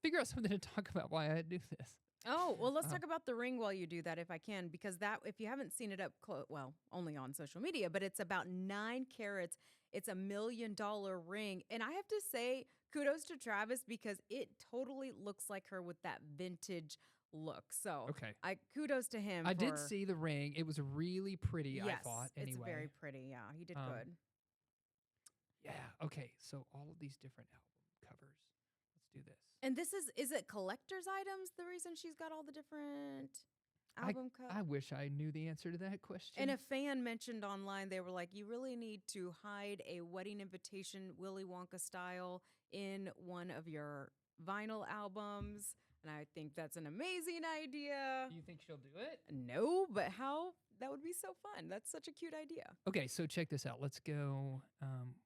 figure out something to talk about while I do this. Oh, well, let's talk about the ring while you do that, if I can, because that, if you haven't seen it up close, well, only on social media, but it's about 9 carats. It's $1 million ring. And I have to say, kudos to Travis because it totally looks like her with that vintage look. So Okay. kudos to him. I did see the ring. It was really pretty, I Yes, thought, anyway. it's very pretty. Yeah, he did good. Yeah, okay. So all of these different album covers. Let's do this. And this is it collector's items, the reason she's got all the different album covers? I wish I knew the answer to that question. And a fan mentioned online, they were like, you really need to hide a wedding invitation, Willy Wonka style, in one of your vinyl albums. And I think that's an amazing idea. Do you think she'll do it? No, but how? That would be so fun. That's such a cute idea. Okay, so check this out. Let's go.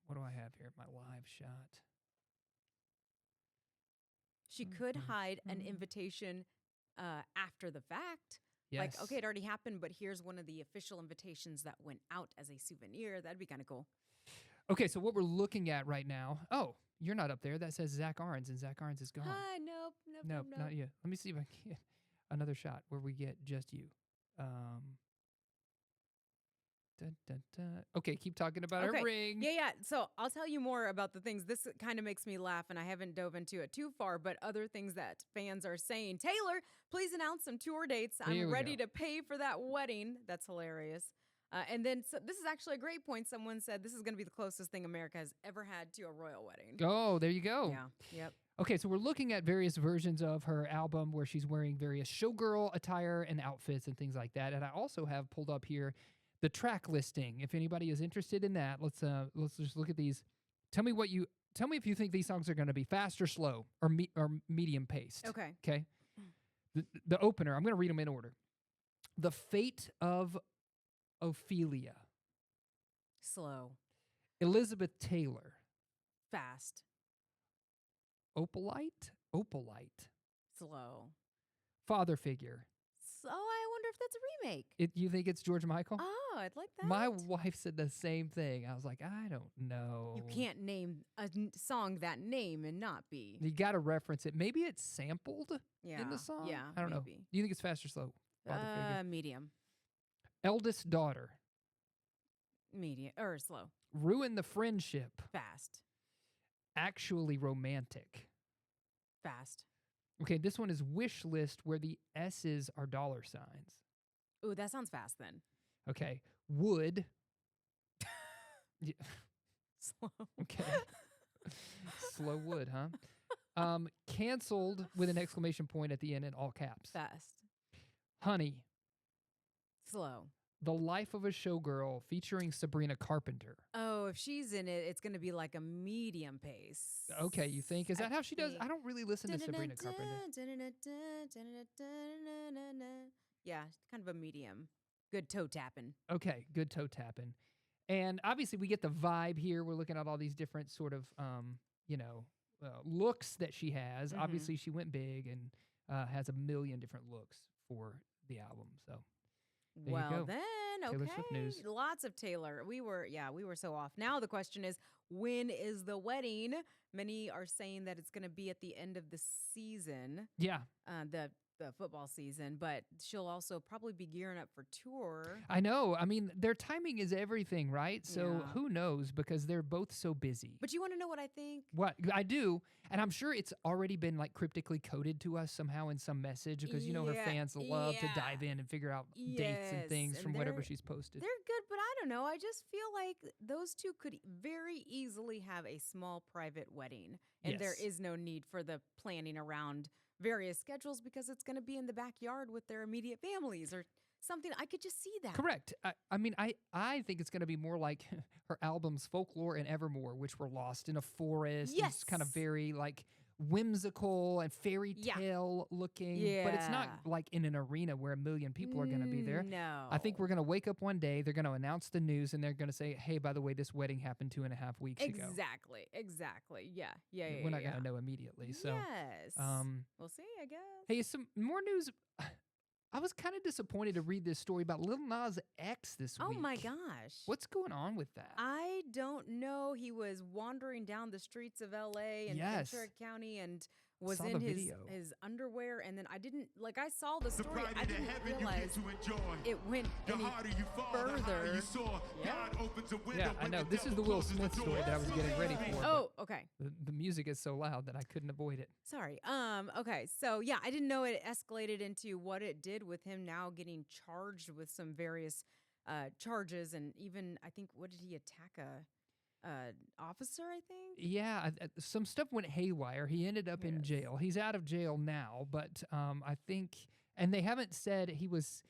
What do I have here? My live shot. She could hide an invitation after the fact. Yes. Like, okay, it already happened, but here's one of the official invitations that went out as a souvenir. That'd be kind of cool. Okay, so what we're looking at right now. Oh, you're not up there. That says Zach Arns, and Zach Arns is gone. Hi, nope, Not yet. Let me see if I can get another shot where we get just you. Dun, dun, dun. Okay, keep talking about her ring. Yeah. So I'll tell you more about the things. This kind of makes me laugh, and I haven't dove into it too far, but other things that fans are saying. Taylor, please announce some tour dates. I'm ready to pay for that wedding. That's hilarious. And then this is actually a great point. Someone said this is going to be the closest thing America has ever had to a royal wedding. Oh, there you go. Yeah. Yep. Okay, so we're looking at various versions of her album where she's wearing various showgirl attire and outfits and things like that. And I also have pulled up here the track listing. If anybody is interested in that, let's just look at these. Tell me if you think these songs are going to be fast or slow or medium paced. Okay. Okay. The opener, I'm going to read them in order. The Fate of Ophelia. Slow. Elizabeth Taylor. Fast. Opalite. Slow. Father Figure. So I wonder if that's a remake. You think it's George Michael? Oh, I'd like that. My wife said the same thing. I was like, I don't know. You can't name a song that name and not be. You got to reference it. Maybe it's sampled in the song. Yeah, I don't know. maybe. Do you think it's fast or slow? Father Figure. Medium. Eldest Daughter. Medium or slow. Ruin the Friendship. Fast. Actually Romantic. Fast. Okay, this one is Wish List, where the S's are dollar signs. Ooh, that sounds fast then. Okay. Would. Yeah. Slow. Okay. Slow wood, huh? Canceled with an exclamation point at the end in all caps. Fast. Honey. Slow. The Life of a Showgirl featuring Sabrina Carpenter. Oh, if she's in it, it's going to be like a medium pace. Okay, you think? Is that how she does? I don't really listen to Sabrina Carpenter. Yeah, kind of a medium. Good toe tapping. Okay, good toe tapping. And obviously we get the vibe here. We're looking at all these different sort of, looks that she has. Mhm. Obviously she went big and has a million different looks for the album. So there you go. Then, Taylor okay. Swift news. Lots of Taylor. We were so off. Now the question is, when is the wedding? Many are saying that it's going to be at the end of the season. Yeah. The football season, but she'll also probably be gearing up for tour. I know. I mean, their timing is everything, right? So Yeah. who knows, because they're both so busy. But you want to know what I think? What I do, and I'm sure it's already been like cryptically coded to us somehow in some message, because her fans love to dive in and figure out dates and things Yes, from and whatever they're- she's posted. They're good, but I don't know. I just feel like those two could very easily have a small private wedding, and there Yes. is no need for the planning around various schedules because it's going to be in the backyard with their immediate families or something. I could just see that. Correct. I mean, I think it's going to be more like her albums Folklore and Evermore, which were lost in a forest. And it's kind of Yes. very like whimsical and fairy Yeah. tale looking. But it's not Yeah. like in an arena where a million people are going to be there. No. I think we're going to wake up one day, they're going to announce the news, and they're going to say, hey, by the way, this wedding happened 2.5 weeks ago. Exactly. Yeah. We're not going to know immediately. So, yes. We'll see, I guess. hey, some more news. I was kind of disappointed to read this story about Lil Nas X this week. Oh my gosh. What's going on with that? I don't know. He was wandering down the streets of LA and Yes. Ventura County and was Saw in the his video. his underwear. And then I didn't like. I saw the The story. brighter I the didn't heaven you realize get to enjoy. it went The any harder you fall, the higher further. you soar. Yeah. God opens a window Yeah, I when know. the This is devil the Will closes Smith the story door. that I was getting ready for. Oh, okay. The music is so loud that I couldn't avoid it. Sorry. Okay. So yeah, I didn't know it escalated into what it did with him now getting charged with some various charges, and even I think what did he attack a officer? I think. Yeah, some stuff went haywire. He ended up in Yes. jail. He's out of jail now, but I think, and they haven't said he was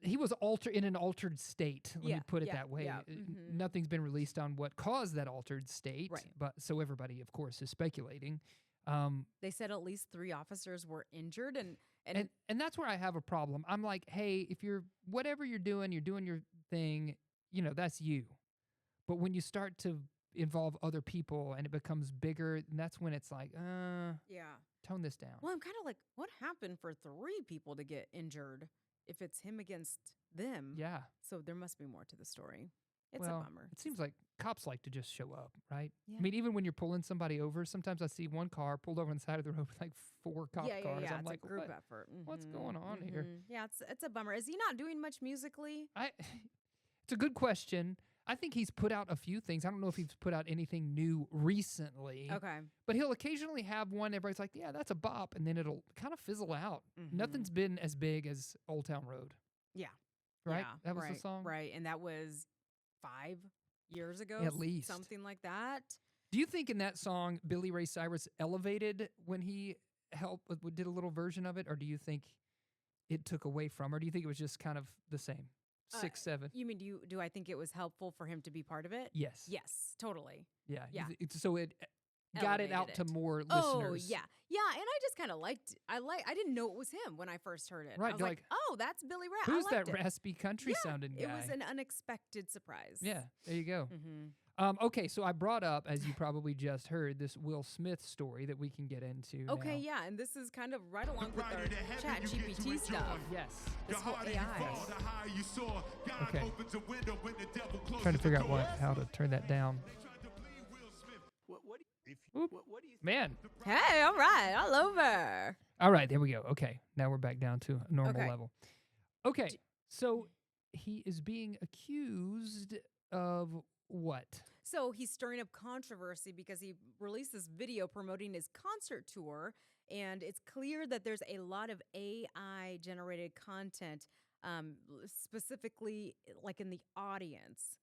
in an altered state. Let me Yeah, put it yeah, that way. yeah, mhm. Nothing's been released on what caused that altered state, Right. but so everybody, of course, is speculating. They said at least 3 officers were injured, and And that's where I have a problem. I'm like, hey, if you're whatever you're doing your thing, that's you. But when you start to involve other people and it becomes bigger, and that's when it's like, yeah. tone this down. Well, I'm kind of like, what happened for 3 people to get injured if it's him against them? Yeah. So there must be more to the story. It's well, a bummer. it seems like cops like to just show up, right? Yeah. I mean, even when you're pulling somebody over, sometimes I see one car pulled over on the side of the road with like 4 cop yeah, cars. yeah. I'm It's like, a group what? effort. What's Mhm, going on here? mhm. Yeah, it's a bummer. Is he not doing much musically? It's a good question. I think he's put out a few things. I don't know if he's put out anything new recently. Okay. But he'll occasionally have one. Everybody's like, yeah, that's a bop. And then it'll kind of fizzle out. Mhm. Nothing's been as big as Old Town Road. Yeah. Right? Yeah, That was right, the song? Right. And that was 5 years ago. At least. Something like that. Do you think in that song, Billy Ray Cyrus elevated when he did a little version of it? Or do you think it took away from? Or do you think it was just kind of the same? 6, 7? You mean, do I think it was helpful for him to be part of it? Yes. Yes, totally. Yeah. Yeah. So it got it out Elevated to it. more Oh, listeners. yeah. Yeah, and I just kind of liked I didn't know it was him when I first heard it. Right, I was you're like, oh, that's Billy Ray. Who's I that liked it. raspy country Yeah, sounding guy? It was an unexpected surprise. Yeah, there you go. Mm-hmm. Okay, so I brought up, as you probably just heard, this Will Smith story that we can get into. Okay, now. yeah, and this is kind of right along with our brighter the heaven chat you get to GPT enjoy. stuff. Yes. The This whole harder you AI. fall, the higher you soar. God Okay. opens a window when the devil closes Trying to figure the out door. how to turn that down. They tried to bleed Will Smith. Whoop. Man. Hey, all right, all over. All right, there we go. Okay, now we're back down to a normal Okay. level. Okay, so he is being accused of what? So he's stirring up controversy because he released this video promoting his concert tour, and it's clear that there's a lot of AI generated content, specifically like in the audience.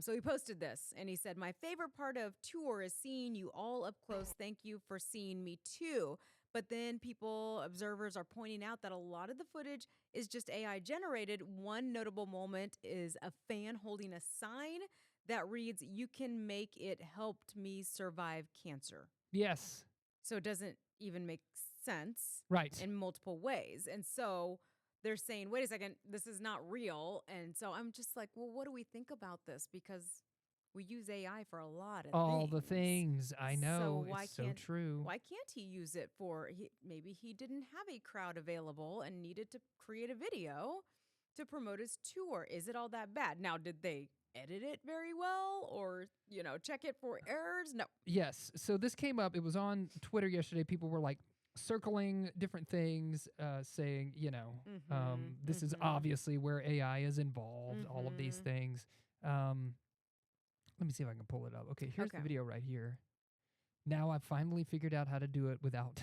So he posted this and he said, "My favorite part of tour is seeing you all up close. Thank you for seeing me too." But then observers are pointing out that a lot of the footage is just AI generated. One notable moment is a fan holding a sign that reads, "You can make it, helped me survive cancer." Yes, So it doesn't even make sense right. in multiple ways. And so they're saying, wait a second, this is not real. And so I'm just like, well, what do we think about this? Because we use AI for a lot of All things. the things. I know. So why it's so can't- true. Why can't he use it for, maybe he didn't have a crowd available and needed to create a video to promote his tour. Is it all that bad? Now, did they edit it very well or, check it for errors? No. Yes. So this came up. It was on Twitter yesterday. People were like circling different things, saying, this is mhm. obviously where AI is involved, all of these Mhm. things. Let me see if I can pull it up. Okay, here's the Okay. video right here. Now I've finally figured out how to do it without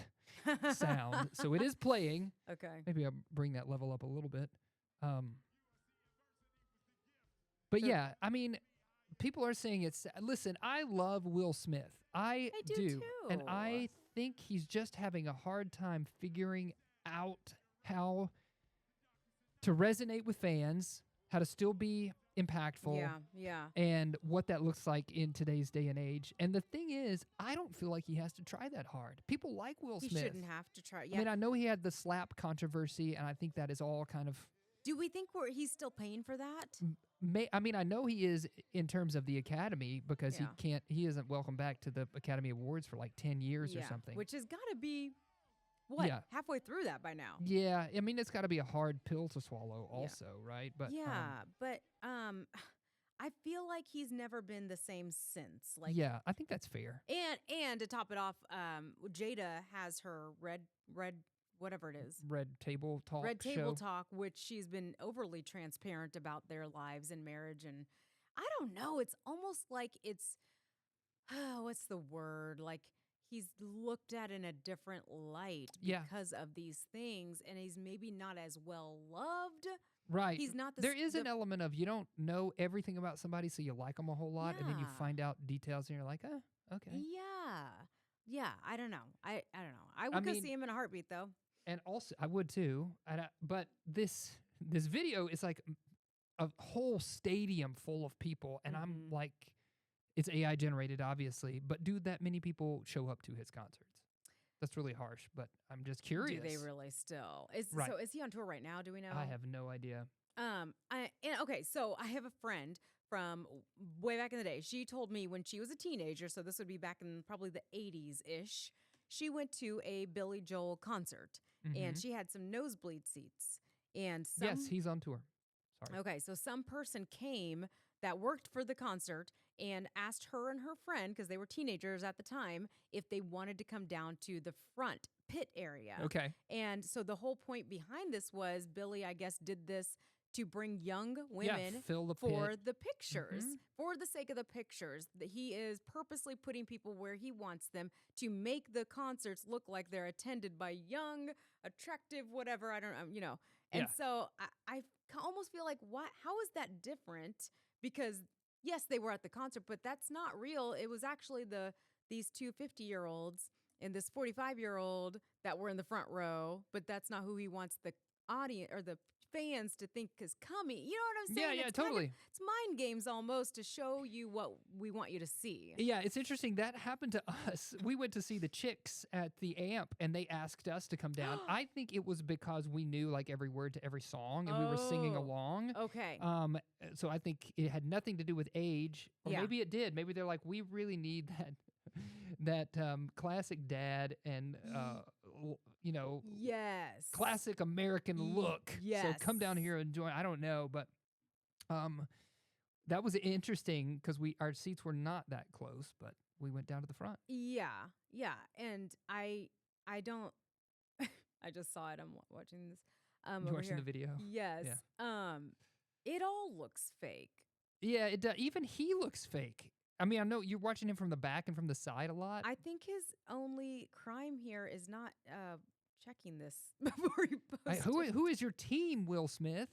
sound. So it is playing. Okay. Maybe I'll bring that level up a little bit. But So- yeah, I mean, people are saying it's. Listen, I love Will Smith. I do and too. I think he's just having a hard time figuring out how to resonate with fans, how to still be impactful, Yeah. and what that looks like in today's day and age. And the thing is, I don't feel like he has to try that hard. People like Will He Smith. shouldn't have to try. I Yeah. mean, I know he had the slap controversy, and I think that is all kind of. Do we think he's still paying for that? I mean, I know he is in terms of the Academy because Yeah. he isn't welcome back to the Academy Awards for like 10 years or something. Which has got to be, what, Yeah. halfway through that by now? Yeah, I mean, it's got to be a hard pill to swallow also, right? But yeah, but I feel like he's never been the same since. Like, yeah, I think that's fair. and to top it off, Jada has her red whatever it is. Red Table Talk Red Table show. Talk, which she's been overly transparent about their lives and marriage. And I don't know, it's almost like it's, what's the word? Like he's looked at in a different light Yeah. because of these things. And he's maybe not as well loved. Right. He's not the There s- is the- an element of you don't know everything about somebody, so you like them a whole lot, and then you Yeah. find out details, and you're like, okay. Yeah. Yeah. I don't know. I don't know. I would go mean- see him in a heartbeat though. And also, I would too. But this video is like a whole stadium full of people, and I'm Mhm. like, it's AI generated, obviously, but do that many people show up to his concerts? That's really harsh, but I'm just curious. Do they really still? Is Right. So is he on tour right now? Do we know? I have no idea. Okay, so I have a friend from way back in the day. She told me when she was a teenager, so this would be back in probably the 80s ish, she went to a Billy Joel concert and Mhm. she had some nosebleed seats. And some, Yes, he's on tour. Sorry. okay, so some person came that worked for the concert and asked her and her friend, because they were teenagers at the time, if they wanted to come down to the front pit area. Okay. And so the whole point behind this was Billy, I guess, did this to bring young women fill the for pit. the pictures, Mhm. for the sake of the pictures. That he is purposely putting people where he wants them to make the concerts look like they're attended by young, attractive, whatever. I don't know, you know. And Yeah. so I almost feel like, what? How is that different? Because yes, they were at the concert, but that's not real. It was actually these two 50-year-olds and this 45-year-old that were in the front row, but that's not who he wants the audience or the fans to think is coming. You know what I'm saying? Yeah, It's kind of- totally. it's mind games almost to show you what we want you to see. Yeah, it's interesting. That happened to us. We went to see the Chicks at the Amp, and they asked us to come down. I think it was because we knew like every word to every song, and we were singing Oh. along. Okay. So I think it had nothing to do with age, or Yeah. maybe it did. Maybe they're like, we really need that classic dad and Yes. classic American look. So come down yes. here and join. I don't know, but that was interesting because our seats were not that close, but we went down to the front. Yeah. Yeah. And I don't I just saw it. I'm watching this You over watching here. the video? Yes. It all looks fake. Yeah, it does. Even he looks fake. I mean, I know you're watching him from the back and from the side a lot. I think his only crime here is not checking this before you post who is your team, Will Smith?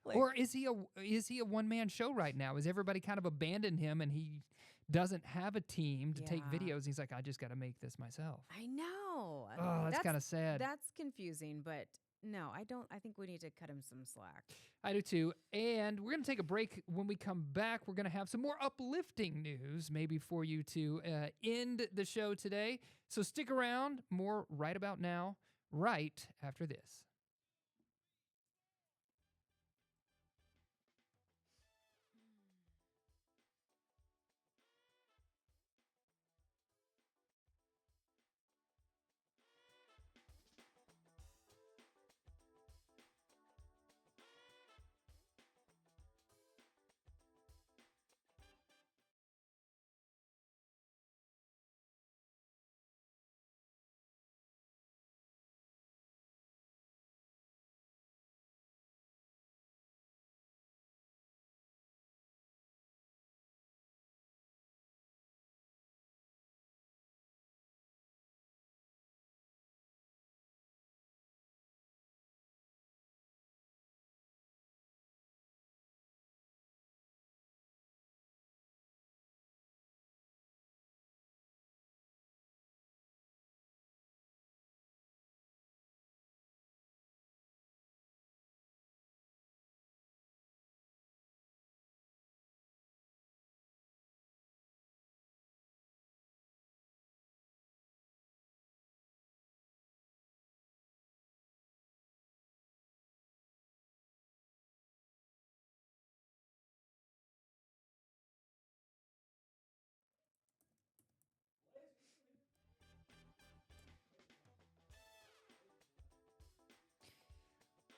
Like- Or is he a one man show right now? Is everybody kind of abandoned him and he doesn't have a team to take Yeah. videos? He's like, I just got to make this myself. I know. Oh, that's kind of sad. That's confusing, but no, I don't. I think we need to cut him some slack. I do too. And we're going to take a break. When we come back, we're going to have some more uplifting news, maybe for you to end the show today. So stick around. More right about now, right after this.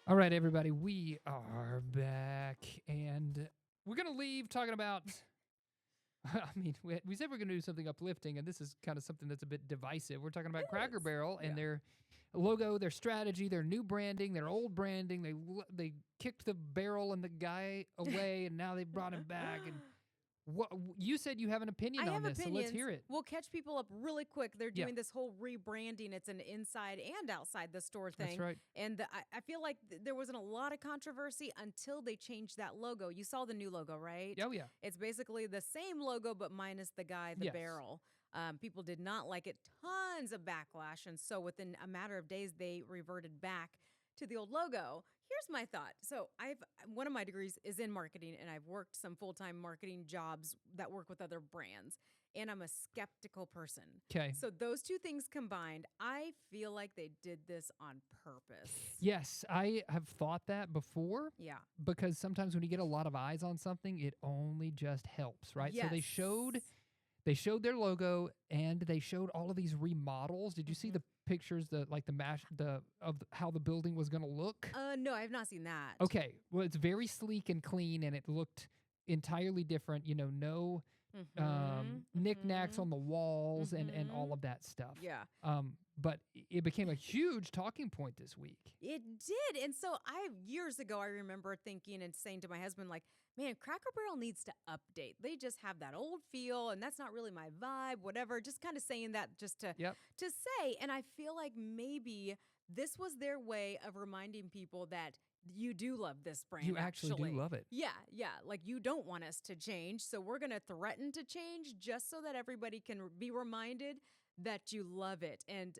All right, everybody, we are back, and we're gonna leave talking about. I mean, we said we're going to do something uplifting, and this is kind of something that's a bit divisive. We're talking about Cracker Barrel and their logo, their strategy, their new branding, their old branding. They kicked the barrel and the guy away, and now they brought him back. And what you said you have an opinion I on have this, opinions. so let's hear it. We'll catch people up really quick. They're Yeah. doing this whole rebranding. It's an inside and outside the store thing. That's right. And I feel like there wasn't a lot of controversy until they changed that logo. You saw the new logo, right? Oh yeah, It's basically the same logo, but minus the guy, the Yes. barrel. People did not like it. Tons of backlash. And so within a matter of days, they reverted back to the old logo. Here's my thought. So one of my degrees is in marketing, and I've worked some full-time marketing jobs that work with other brands. And I'm a skeptical person. okay. So those two things combined, I feel like they did this on purpose. Yes, I have thought that before. Yeah. Because sometimes when you get a lot of eyes on something, it only just helps, right? So they showed their logo and they showed all of these remodels. Did you see the pictures, of how the building was going to look? No, I have not seen that. Okay, well, it's very sleek and clean, and it looked entirely different. No knickknacks on the walls and all of that stuff. Yeah. But it became a huge talking point this week. It did. And so years ago, I remember thinking and saying to my husband, like, man, Cracker Barrel needs to update. They just have that old feel, and that's not really my vibe, whatever. Just kind of saying that just to say. And I feel like maybe this was their way of reminding people that you do love this brand. You actually do love it. Yeah. Like, you don't want us to change. So we're going to threaten to change just so that everybody can be reminded that you love it. And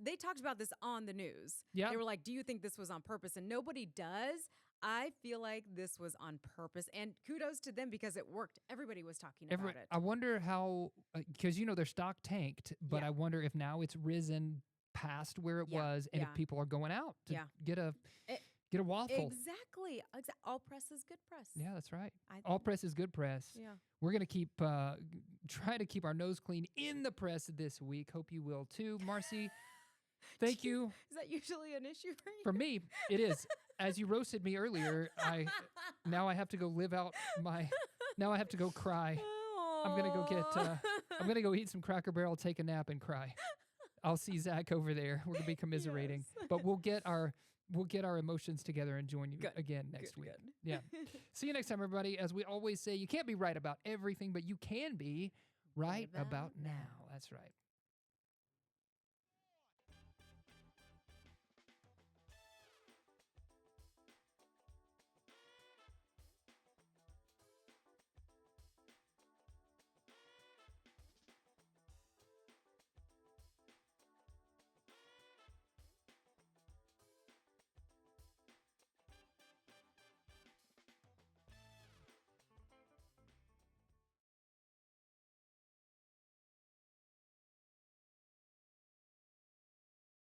they talked about this on the news. Yeah. They were like, do you think this was on purpose? And nobody does. I feel like this was on purpose, and kudos to them because it worked. Everybody was talking about it. I wonder how, because their stock tanked, but Yeah. I wonder if now it's risen past where it was, and if people are going out to get a waffle. Exactly. All press is good press. Yeah, that's right. I All think- press is good press. Yeah. We're gonna try to keep our nose clean in the press this week. Hope you will too, Marcy. Thank you. Is that usually an issue for you? For me, it is. As you roasted me earlier, now I have to go live out now I have to go cry. I'm gonna go get. I'm gonna go eat some Cracker Barrel, take a nap, and cry. I'll see Zach over there. We're gonna be commiserating, Yes. but we'll get our emotions together and join you Good. again next week. Good. Yeah. See you next time, everybody. As we always say, you can't be right about everything, but you can be right about now. That's right.